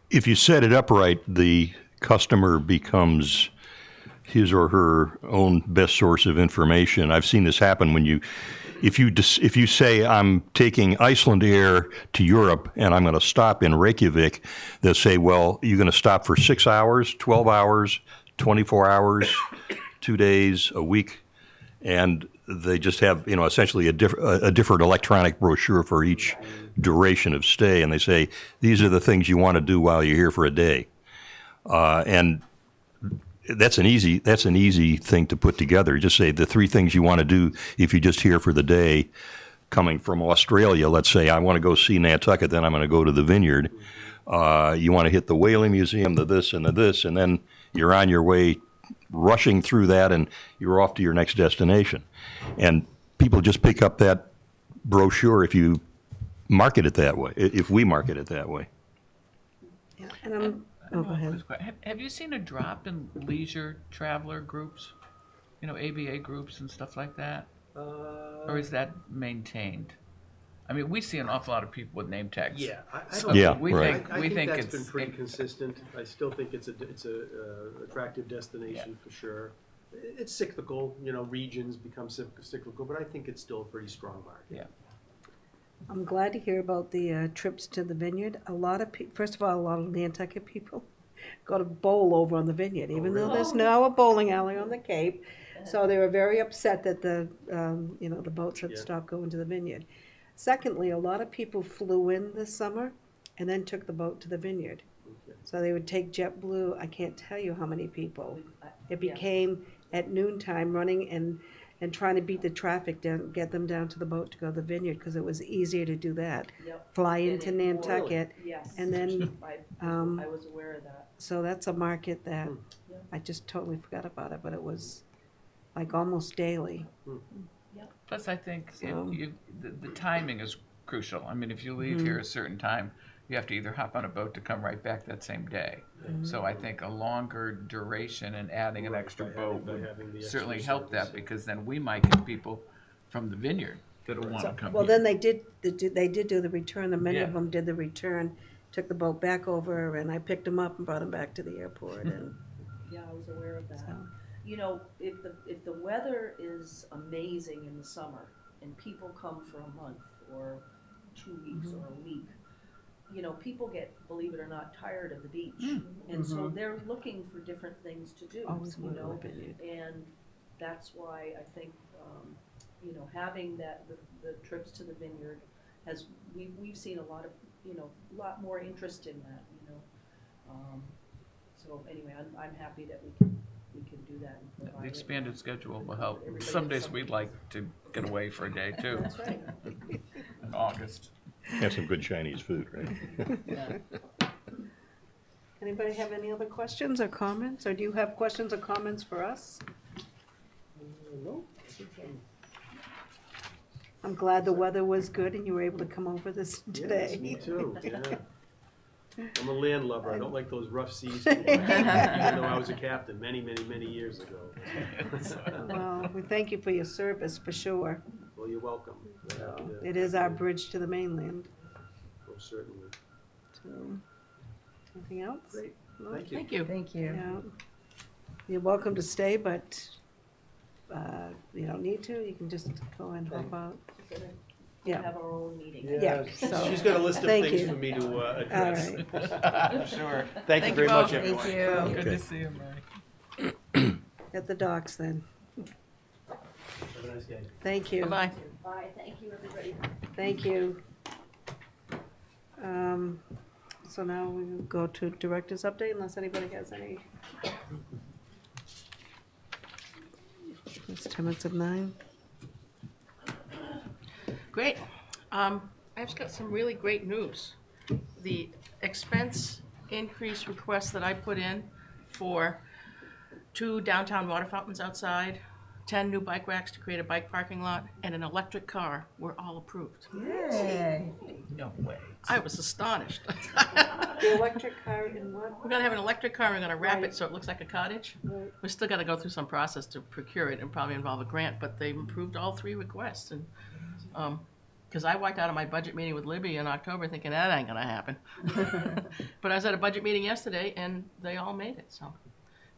If you set it up right, the customer becomes his or her own best source of information. I've seen this happen when if you say, I'm taking Iceland Air to Europe and I'm going to stop in Reykjavik, they'll say, well, you're going to stop for 6 hours, 12 hours, 24 hours, 2 days, a week, and they just have, essentially a different electronic brochure for each duration of stay, and they say, these are the things you want to do while you're here for a day. And that's an easy thing to put together. Just say the 3 things you want to do if you're just here for the day. Coming from Australia, let's say I want to go see Nantucket, then I'm going to go to the vineyard. You want to hit the whaling museum, the this, and then you're on your way rushing through that and you're off to your next destination. And people just pick up that brochure if you market it that way, if we market it that way. Yeah, and I'm, oh, go ahead. Have you seen a drop in leisure traveler groups? You know, ABA groups and stuff like that? Or is that maintained? I mean, we see an awful lot of people with name tags. Yeah, I So don't. Yeah, we right. think I we think think that's it's been pretty consistent. I still think it's a attractive destination for sure. It's cyclical, you know, regions become cyclical, but I think it's still a pretty strong market. yeah. I'm glad to hear about the trips to the vineyard. A lot of first of all, a lot of Nantucket people go to bowl over on the vineyard, even though there's now a bowling alley on the Cape. So they were very upset that the the boats had Yeah. stopped going to the vineyard. Secondly, a lot of people flew in this summer and then took the boat to the vineyard. Okay. So they would take JetBlue. I can't tell you how many people. It Yeah. became at noontime running and trying to beat the traffic down, get them down to the boat to go to the vineyard because it was easier to do that. Yep. Fly Get into in more. Nantucket, Yes. and then I was aware of that. so that's a market that Yeah. I just totally forgot about it, but it was like almost daily. Plus, I think So- the timing is crucial. I mean, if you leave here a certain time, you have to either hop on a boat to come right back that same day. So I think a longer duration and adding an Right, extra by boat having would the extra certainly help that, service, yeah. because then we might get people from the vineyard that'll want to come Well, here. then they did do the return, and many of Yeah. them did the return, took the boat back over, and I picked them up and brought them back to the airport, and Yeah, I was aware of that. so. You know, if the weather is amazing in the summer and people come for a month or 2 weeks or a week, you know, people get, believe it or not, tired of the beach. And so they're looking for different things to do, Always you wanted know? a vineyard. And that's why I think, having the trips to the vineyard we've seen a lot of, a lot more interest in that, So anyway, I'm happy that we can do that and The provide it. expanded schedule will help. Everybody Some gets days we'd like to get away for a day too, That's right. in August. Have some good Chinese food, right? Yeah. Anybody have any other questions or comments, or do you have questions or comments for us? No? I'm glad the weather was good and you were able to come over this Yes, me today. too, yeah. I'm a landlubber, I don't like those rough seas, even though I was a captain many, many, many years ago. Well, we thank you for your service, for sure. Well, you're welcome. We're happy to- It is our bridge to the mainland. Most certainly. So, anything else? Great, No? thank you. Thank you. Thank you. Yeah. You're welcome to stay, but you don't need to. You can just go and hop out. We Yeah. have our own meeting. Yeah, so- She's got a list of Thank things you. for me to All address. right. Sure. Thank you you very both. much, Thank everyone. you. Good to see you, Mary. At the docks then. Have a nice day. Thank you. Bye-bye. Bye, thank you, everybody. Thank you. So now we will go to director's update unless anybody has any. It's 10 minutes of 9. Great. I've just got some really great news. The expense increase request that I put in for 2 downtown water fountains outside, 10 new bike racks to create a bike parking lot, and an electric car were all approved. Yay. No way. I was astonished. The electric car in what? We're gonna have an electric car, we're gonna wrap Right. it so it looks like a cottage. Right. We still gotta go through some process to procure it and probably involve a grant, but they approved all 3 requests and, cause I walked out of my budget meeting with Libby in October thinking that ain't gonna happen. But I was at a budget meeting yesterday and they all made it, so.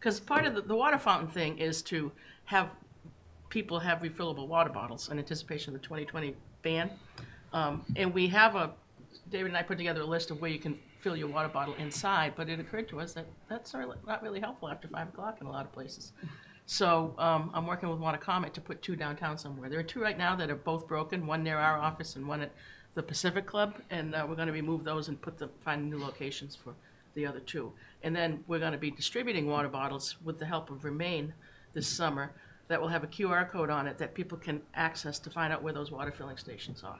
Cause part of the water fountain thing is to have people have refillable water bottles in anticipation of the 2020 ban. And we have David and I put together a list of where you can fill your water bottle inside, but it occurred to us that that's not really helpful after 5 o'clock in a lot of places. So I'm working with Comet to put 2 downtown somewhere. There are 2 right now that are both broken, one near our office and one at the Pacific Club, and we're going to remove those and find new locations for the other 2. And then we're going to be distributing water bottles with the help of Remain this summer that will have a QR code on it that people can access to find out where those water filling stations are.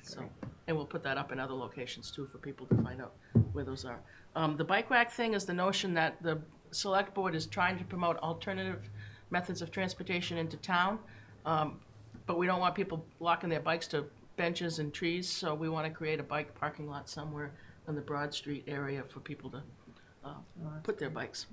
So, and we'll put that up in other locations too for people to find out where those are. The bike rack thing is the notion that the select board is trying to promote alternative methods of transportation into town. But we don't want people locking their bikes to benches and trees, so we want to create a bike parking lot somewhere in the Broad Street area for people to put their bikes.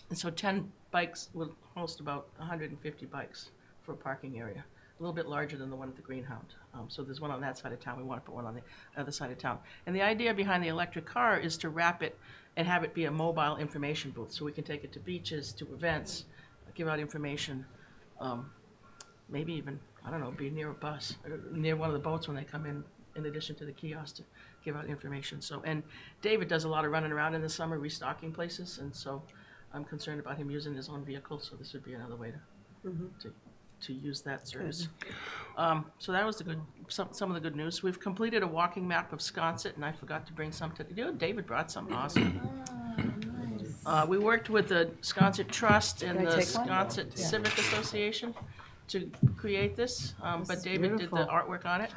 And so 10 bikes will host about 150 bikes for a parking area, a little bit larger than the one at the Greenhound. So there's one on that side of town. We want to put one on the other side of town. And the idea behind the electric car is to wrap it and have it be a mobile information booth, so we can take it to beaches, to events, give out information, maybe even, I don't know, be near a bus, or near one of the boats when they come in addition to the kiosk to give out information. So, and David does a lot of running around in the summer restocking places, and so I'm concerned about him using his own vehicle, so this would be another way to use that service. So that was the good, some of the good news. We've completed a walking map of Sconset, and I forgot to bring some to, David brought some, awesome. We worked with the Sconset Trust and Can I the take one? Sconset Civic Association to create this, but is David did beautiful. the artwork on it.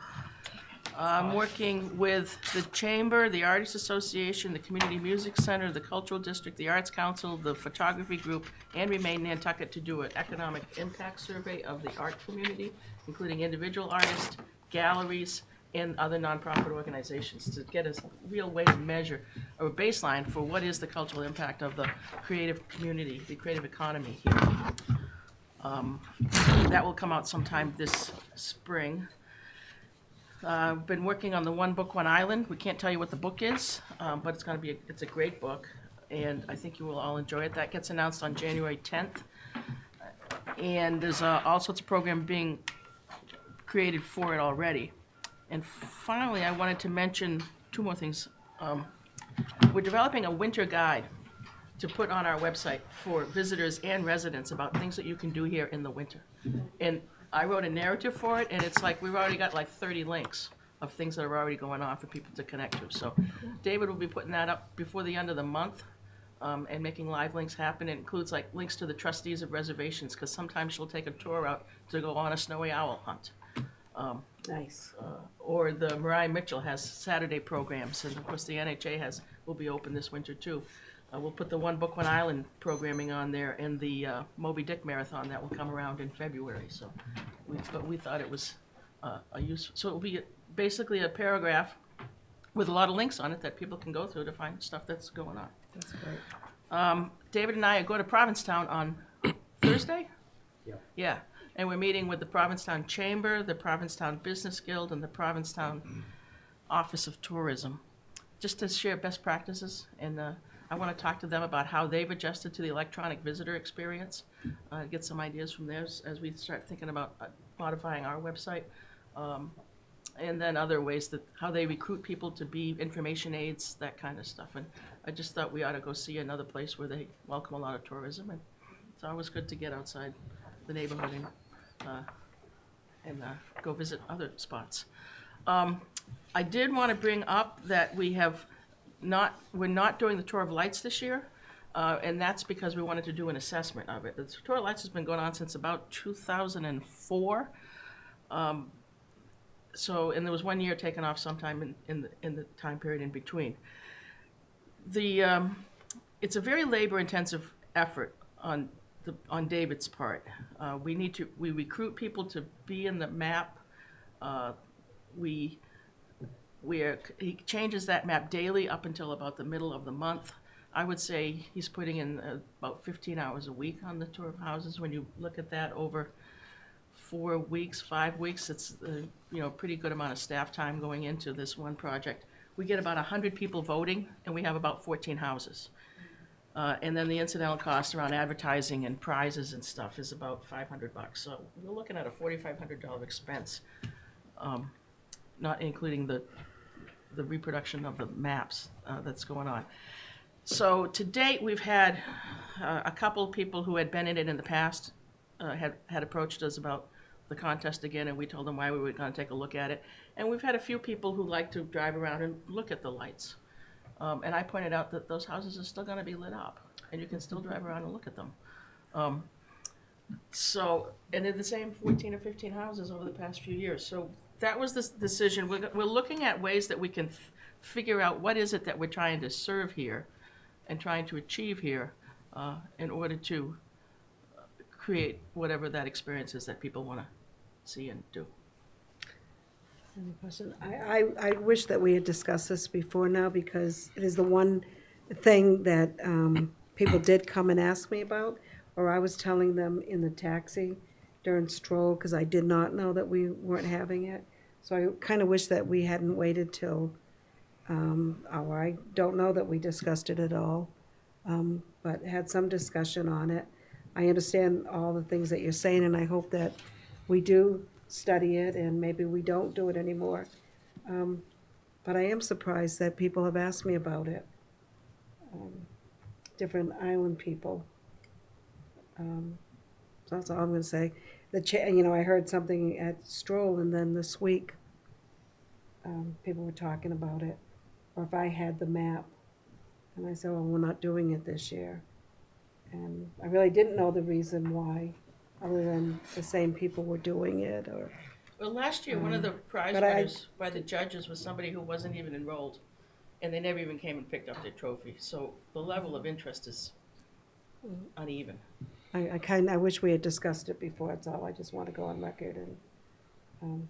I'm working with the Chamber, the Artists Association, the Community Music Center, the Cultural District, the Arts Council, the Photography Group, and Remain Nantucket to do an economic impact survey of the art community, including individual artists, galleries, and other nonprofit organizations, to get a real way to measure, or a baseline for what is the cultural impact of the creative community, the creative economy here. That will come out sometime this spring. I've been working on the One Book, One Island. We can't tell you what the book is, but it's gonna be, it's a great book, and I think you will all enjoy it. That gets announced on January 10th. And there's all sorts of program being created for it already. And finally, I wanted to mention two more things. We're developing a winter guide to put on our website for visitors and residents about things that you can do here in the winter. And I wrote a narrative for it, and it's like, we've already got like 30 links of things that are already going on for people to connect to. So David will be putting that up before the end of the month, and making live links happen. It includes like links to the trustees of reservations, because sometimes she'll take a tour out to go on a snowy owl hunt. Nice. Or the Mariah Mitchell has Saturday programs, and of course the NHA will be open this winter too. We'll put the One Book, One Island programming on there, and the Moby Dick Marathon that will come around in February. So, we thought it was a use. So it will be basically a paragraph with a lot of links on it that people can go through to find stuff that's going on. That's great. David and I are going to Provincetown on Thursday. Yeah. Yeah, and we're meeting with the Provincetown Chamber, the Provincetown Business Guild, and the Provincetown Office of Tourism, just to share best practices. And I want to talk to them about how they've adjusted to the electronic visitor experience, get some ideas from theirs as we start thinking about modifying our website. And then other ways that, how they recruit people to be information aides, that kind of stuff. And I just thought we ought to go see another place where they welcome a lot of tourism, and it's always good to get outside the neighborhood and go visit other spots. I did want to bring up that we're not doing the Tour of Lights this year, and that's because we wanted to do an assessment of it. The Tour of Lights has been going on since about 2004. So, and there was 1 year taken off sometime in the time period in between. It's a very labor-intensive effort on David's part. We recruit people to be in the map. He changes that map daily up until about the middle of the month. I would say he's putting in about 15 hours a week on the tour of houses. When you look at that over 4 weeks, 5 weeks, it's a pretty good amount of staff time going into this one project. We get about 100 people voting, and we have about 14 houses. And then the incidental cost around advertising and prizes and stuff is about $500. So we're looking at a $4,500 expense, not including the reproduction of the maps that's going on. So to date, we've had a couple of people who had been in it in the past had approached us about the contest again, and we told them why we were going to take a look at it. And we've had a few people who like to drive around and look at the lights. And I pointed out that those houses are still going to be lit up, and you can still drive around and look at them. And they're the same 14 or 15 houses over the past few years. So that was the decision. We're looking at ways that we can figure out what is it that we're trying to serve here and trying to achieve here in order to create whatever that experience is that people want to see and do. Any question? I wish that we had discussed this before now, because it is the one thing that people did come and ask me about, or I was telling them in the taxi during stroll, because I did not know that we weren't having it. So I kind of wish that we hadn't waited till, or I don't know that we discussed it at all, but had some discussion on it. I understand all the things that you're saying, and I hope that we do study it and maybe we don't do it anymore. But I am surprised that people have asked me about it. Different island people. So that's all I'm gonna say. I heard something at Stroll, and then this week, people were talking about it, or if I had the map. And I said, well, we're not doing it this year. And I really didn't know the reason why, other than the same people were doing it, or. Well, last year, one of the prize but I- winners by the judges was somebody who wasn't even enrolled, and they never even came and picked up their trophy. So the level of interest is uneven. I wish we had discussed it before, that's all. I just want to go on record and,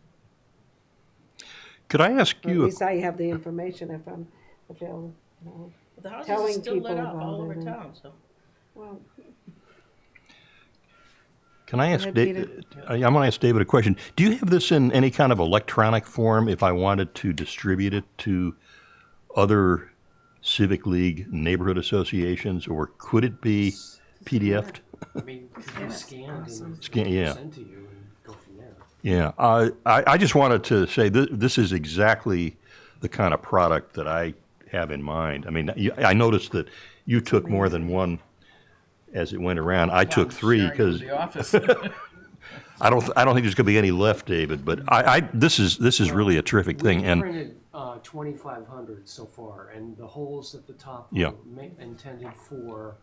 Could I ask or at you, least I have the information if they'll, But the houses are Telling still lit people up all about over it and- town, so. well, can I ask ahead, David, I'm going to ask David a question. Do you have this in any kind of electronic form if I wanted to distribute it to other Civic League neighborhood associations, or could it be PDF'd? I mean, could be scanned and Yeah. sent to you and go from there. Yeah, I just wanted to say this is exactly the kind of product that I have in mind. I mean, I noticed that you took more than one as it went around. I took three Sharing it with because the office. I don't think there's going to be any left, David. But this is really a terrific thing. We And printed 2,500 so far, and the holes at the top Yeah. were intended for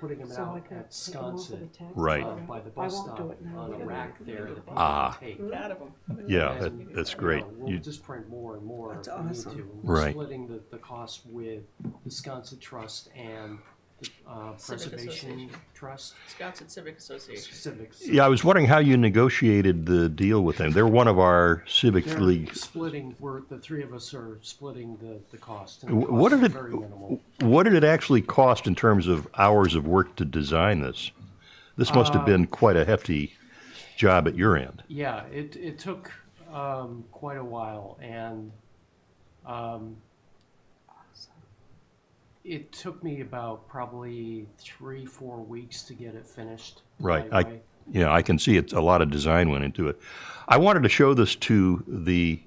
putting them so I out could at take them off of the Sconset, tax. Right. by the I bus won't stop do it now. on a rack there that people Ah. can take. Out of them. yeah, And, that's great. We'll You, just print more and more That's if we need awesome. to. And we're Right. splitting the cost with the Sconset Trust and the Civic Preservation Association. Trust. Wisconsin Civic Association. Civics. yeah, I was wondering how you negotiated the deal with them. They're one of our Civic They're League. splitting, the three of us are splitting the cost. And the What cost did is it? very minimal. What did it actually cost in terms of hours of work to design this? This must have been quite a hefty job at your end. Yeah, it took quite a while, and it took me about probably 3-4 weeks to get it finished. the Right. way. Yeah, I can see it. A lot of design went into it. I wanted to show this to the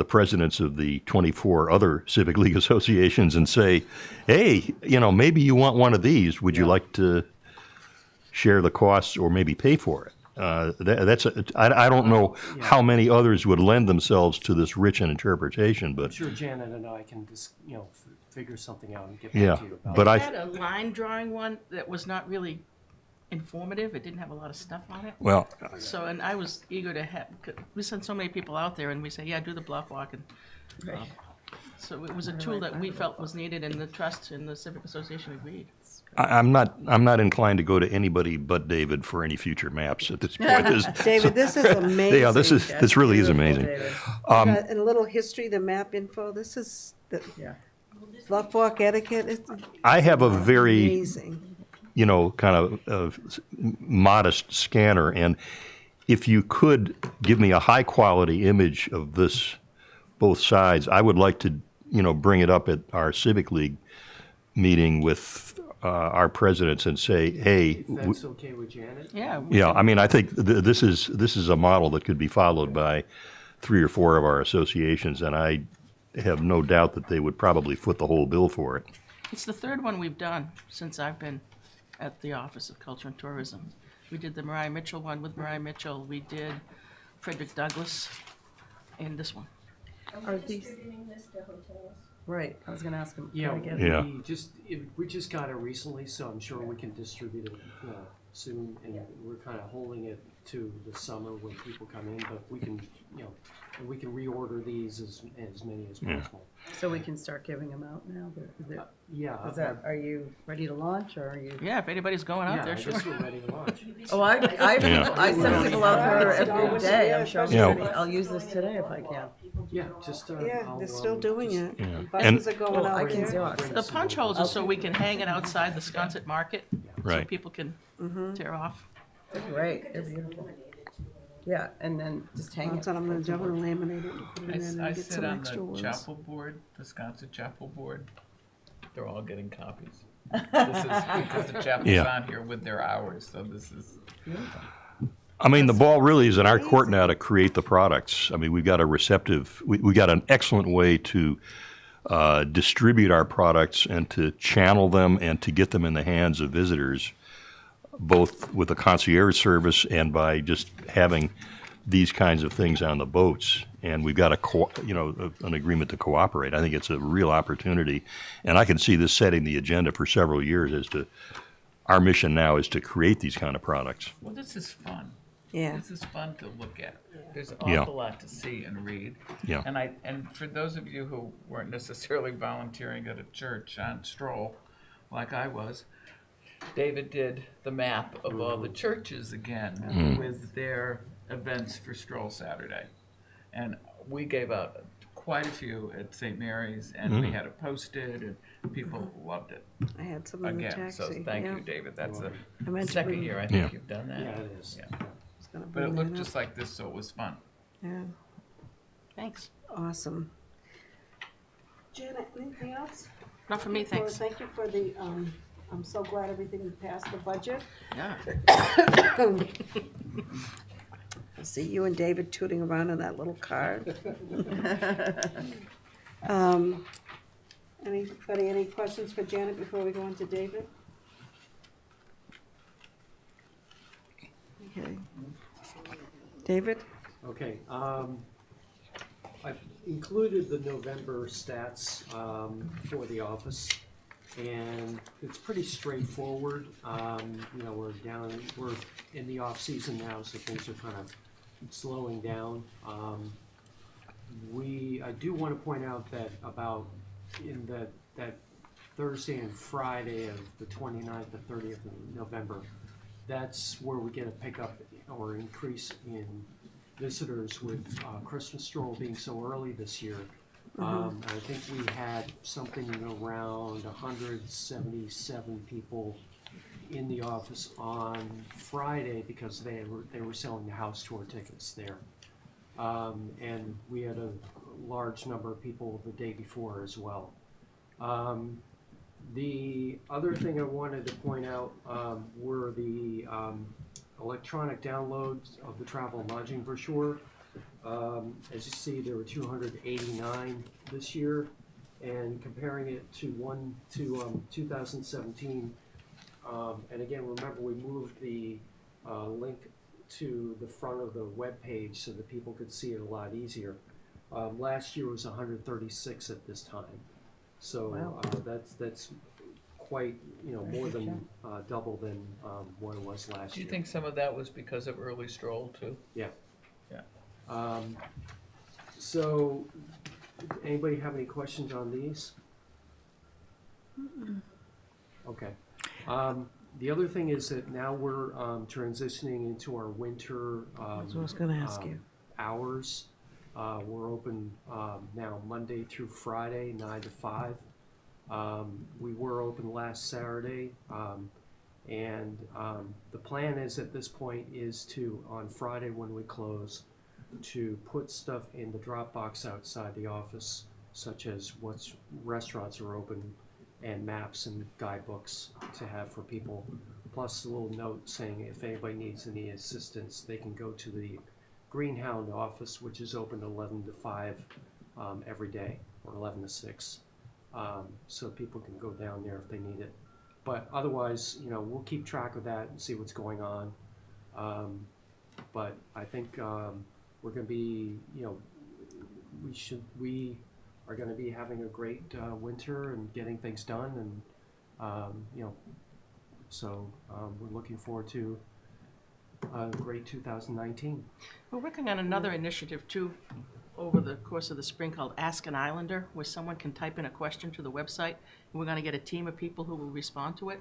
presidents of the 24 other Civic League associations and say, hey, maybe you want one of these. Would you like to share the costs or maybe pay for it? I don't know how many others would lend themselves to this rich an interpretation, I'm but sure Janet and I can just figure something out and get Yeah, back to you about but it. I- I had a line drawing one that was not really informative. It didn't have a lot of stuff on it. well, So, and I was eager to have, we send so many people out there and we say, yeah, do the bluff walk. And so it was a tool that we felt was needed, and the trust and the Civic Association agreed. I'm not inclined to go to anybody but David for any future maps at this point. David, this is amazing. Yeah, this really is amazing. And a little history, the map info, this is, the bluff walk etiquette, it's I have a very amazing. kind of modest scanner. And if you could give me a high quality image of this, both sides, I would like to, bring it up at our Civic League meeting with our presidents and say, hey, If that's okay with Janet? Yeah. yeah, I mean, I think this is a model that could be followed by 3 or 4 of our associations, and I have no doubt that they would probably foot the whole bill for it. It's the third one we've done since I've been at the Office of Culture and Tourism. We did the Mariah Mitchell one with Mariah Mitchell. We did Frederick Douglass, and this one. Are we distributing this to hotels? Right, I was gonna ask him. Yeah, Yeah. we just got it recently, so I'm sure we can distribute it soon, and we're kind of holding it to the summer when people come in, but we can, we can reorder these as many as Yeah. possible. So we can start giving them out now? Yeah. Are you ready to launch, or are you? Yeah, if anybody's going out Yeah, there, I sure. guess we're ready to launch. Oh, I Yeah. send people out there Yeah. every day. I'm sure Yeah. I'll use this today if I can. Yeah, just, Yeah, I'll, they're still doing just- it. Yeah. Buses are going Oh, I out can there. Xerox. The punch holes are so we can hang it outside the Sconset Market, so Right. people can tear off. They're great. They're beautiful. Yeah, and then just hang That's it. what I'm gonna do, I'm gonna laminate it and put it in there I and get sit some on extra the ones. chapel board, the Sconset chapel board. They're all getting copies. This is because the chapel's Yeah. on here with their hours, so this is. I mean, the ball really is in our court now to create the products. I mean, we've got a receptive, we got an excellent way to distribute our products and to channel them and to get them in the hands of visitors, both with the concierge service and by just having these kinds of things on the boats. And we've got an agreement to cooperate. I think it's a real opportunity, and I can see this setting the agenda for several years as to our mission now is to create these kind of products. Well, this is fun. Yeah, This is fun to look at. There's an Yeah. awful lot to see and read. Yeah. And for those of you who weren't necessarily volunteering at a church on stroll, like I was, David did the map of all the churches again with their events for Stroll Saturday. And we gave out quite a few at St. Mary's, and we had it posted, and people loved it. I had some in the Again, taxi. so thank yeah. you, David. That's the I meant to second bring- year I think Yeah. you've done that. Yeah, it is. Yeah. I was gonna But it bring looked that just up. like this, so it was fun. Yeah, Thanks. awesome. Janet, anything else? Not for me, Well, thanks. thank you for the, I'm so glad everything passed the budget. Yeah. I see you and David tooting around in that little car. Anybody, any questions for Janet before we go into David? Okay. David? Okay, I've included the November stats for the office, and it's pretty straightforward. We're in the off-season now, so things are kind of slowing down. I do want to point out that about in that Thursday and Friday of the 29th and 30th of November, that's where we get a pickup or increase in visitors with Christmas stroll being so early this year. I think we had something around 177 people in the office on Friday because they were selling the house tour tickets there. And we had a large number of people the day before as well. The other thing I wanted to point out were the electronic downloads of the travel and lodging brochure. As you see, there were 289 this year, and comparing it to 2017. And again, remember we moved the link to the front of the web page so that people could see it a lot easier. Last year was 136 at this time, so that's quite more than double than what it was last Do year. you think some of that was because of early stroll too? Yeah. Yeah. So, anybody have any questions on these? Okay. The other thing is that now we're transitioning into our winter That's what I was gonna ask you. hours. We're open now Monday through Friday, 9 to 5. We were open last Saturday, and the plan is at this point is to, on Friday when we close, to put stuff in the drop box outside the office, such as what restaurants are open and maps and guidebooks to have for people, plus a little note saying if anybody needs any assistance, they can go to the Greenhound office, which is open 11 to 5 every day, or 11 to 6. So people can go down there if they need it. But otherwise, we'll keep track of that and see what's going on. But I think we're going to be, we are going to be having a great winter and getting things done, and so we're looking forward to great 2019. We're working on another initiative too, over the course of the spring called Ask an Islander, where someone can type in a question to the website, and we're gonna get a team of people who will respond to it.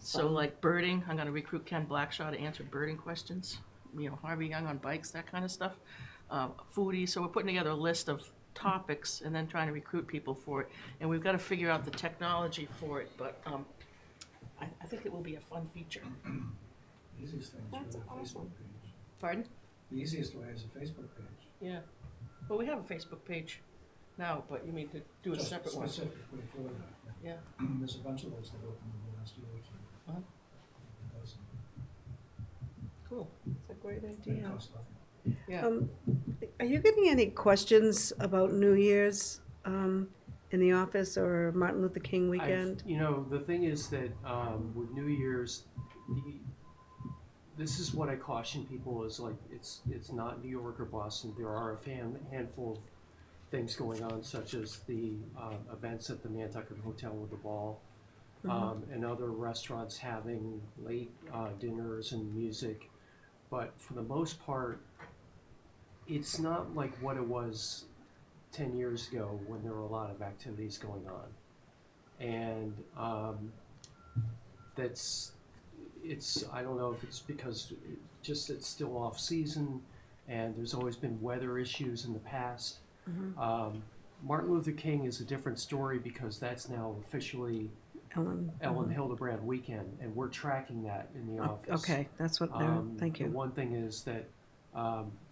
So like birding, I'm gonna recruit Ken Blackshaw to answer birding questions, Harvey Young on bikes, that kind of stuff. Foodies, so we're putting together a list of topics and then trying to recruit people for it. And we've gotta figure out the technology for it, but, I think it will be a fun feature. The easiest thing is That's really a awesome. Facebook page. Pardon? The easiest way is a Facebook page. Yeah. Well, we have a Facebook page now, but you mean to do a Just separate one? specifically for that. Yeah. There's a bunch of those that opened in the last year or two. Uh-huh. It doesn't- Cool. It's a great It idea. costs nothing. Yeah. Are you getting any questions about New Year's in the office or Martin Luther King weekend? The thing is that with New Year's, this is what I caution people is like it's not New York or Boston. There are a handful of things going on, such as the events at the Nantucket Hotel with the ball, and other restaurants having late dinners and music. But for the most part, it's not like what it was 10 years ago when there were a lot of activities going on. And I don't know if it's because it's still off season and there's always been weather issues in the past. Martin Luther King is a different story because that's now officially Ellen Hildebrand weekend, and we're tracking that in the office. Okay, that's what, thank The you. one thing is that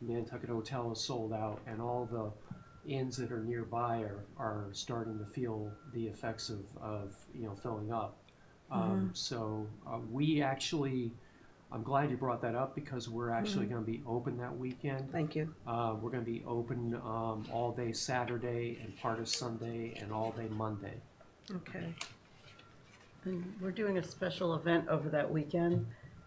Nantucket Hotel is sold out, and all the inns that are nearby are starting to feel the effects of filling up. So we actually, I'm glad you brought that up because we're actually going to be open that weekend. Thank you. We're going to be open all day Saturday and part of Sunday and all day Monday. Okay. And we're doing a special event over that weekend,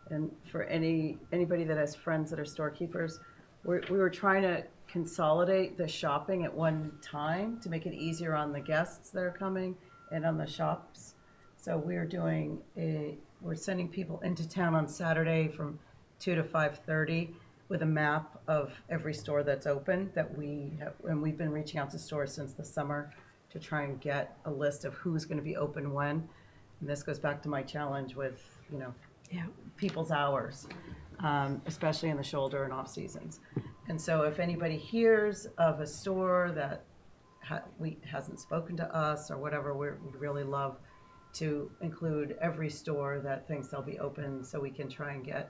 and for anybody that has friends that are storekeepers, we were trying to consolidate the shopping at one time to make it easier on the guests that are coming and on the shops. So we're sending people into town on Saturday from 2 to 5:30 with a map of every store that's open that we have, and we've been reaching out to stores since the summer to try and get a list of who's going to be open when. And this goes back to my challenge with, Yeah. people's hours, especially in the shoulder and off seasons. And so if anybody hears of a store that hasn't spoken to us or whatever, we'd really love to include every store that thinks they'll be open so we can try and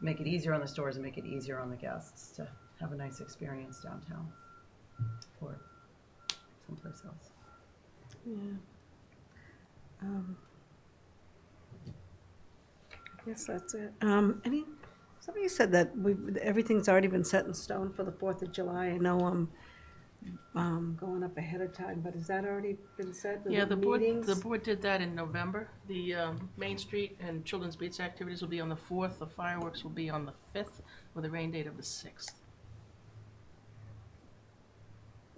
make it easier on the stores and make it easier on the guests to have a nice experience downtown or someplace else. Yeah. I guess that's it. Somebody said that everything's already been set in stone for the 4th of July. I know I'm going up ahead of time, but has that already been set? Yeah, the meetings? board did that in November. The Main Street and Children's Beach activities will be on the 4th, the fireworks will be on the 5th, with a rain date of the 6th.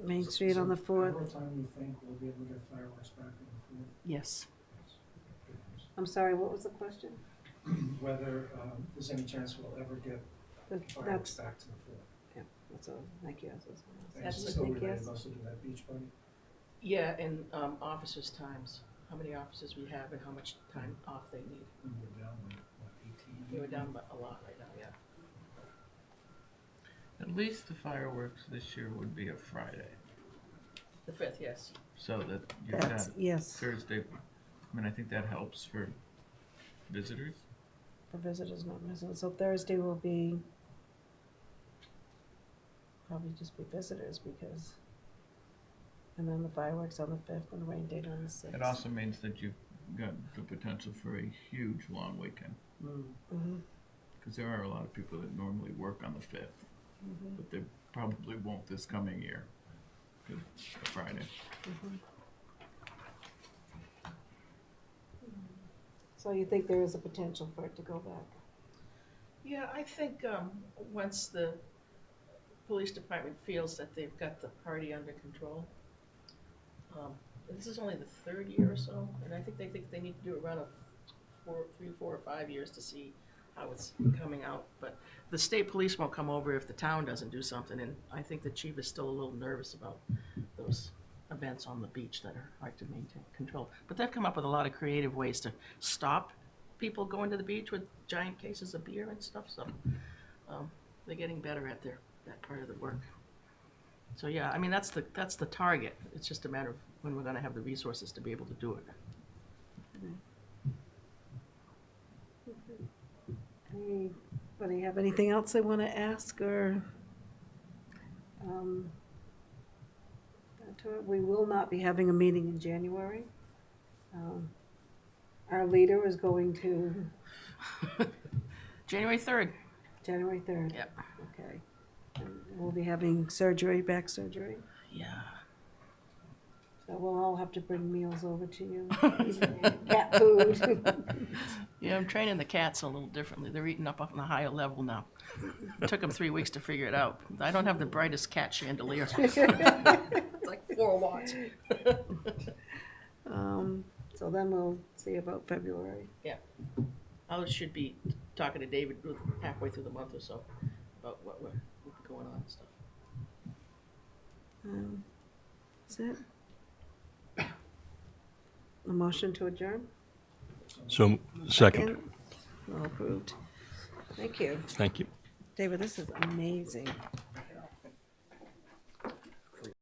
Main Street on the 4th. What time do you think we'll be able to get fireworks back on the 4th? Yes. I'm sorry, what was the question? Whether there's any chance we'll ever get fireworks That's, back to the 4th? yeah, that's all. Thank you. That's what I was And gonna it's say. still Think related yes? mostly to that beach party? Yeah, and officers' times, how many officers we have and how much time off they need. We were down like, what, 18? We're down by a lot right now, yeah. At least the fireworks this year would be a Friday, The 5th, yes. so that you've got That's, yes, Thursday. I mean, I think that helps for visitors. for visitors, not residents. So Thursday will be, probably just be visitors because, and then the fireworks on the 5th and the rain date on the 6th. It also means that you've got the potential for a huge long weekend, Mhm. because there are a lot of people that normally work on the 5th, but they probably won't this coming year, 'cause it's a Friday. So you think there is a potential for it to go back? Yeah, I think once the police department feels that they've got the party under control, this is only the 3rd year or so, and I think they need to do a run of 4 or 5 years to see how it's coming out. But the state police won't come over if the town doesn't do something, and I think the chief is still a little nervous about those events on the beach that are hard to maintain control. But they've come up with a lot of creative ways to stop people going to the beach with giant cases of beer and stuff, so they're getting better at that part of the work. So yeah, I mean, that's the target. It's just a matter of when we're gonna have the resources to be able to do it. Anybody have anything else they want to ask or? We will not be having a meeting in January. Our leader is going to January 3rd. January 3rd. Yep. Okay. And we'll be having surgery, back surgery. Yeah. So we'll all have to bring meals over to you. Cat food. Yeah, I'm training the cats a little differently. They're eating up on a higher level now. It took them 3 weeks to figure it out. I don't have the brightest cat chandelier. It's like 4 watts. So then we'll see about February. Yeah. I should be talking to David halfway through the month or so about what will be going on and stuff. Is it? A motion to adjourn? So, second. All approved. Thank you. Thank you. David, this is amazing.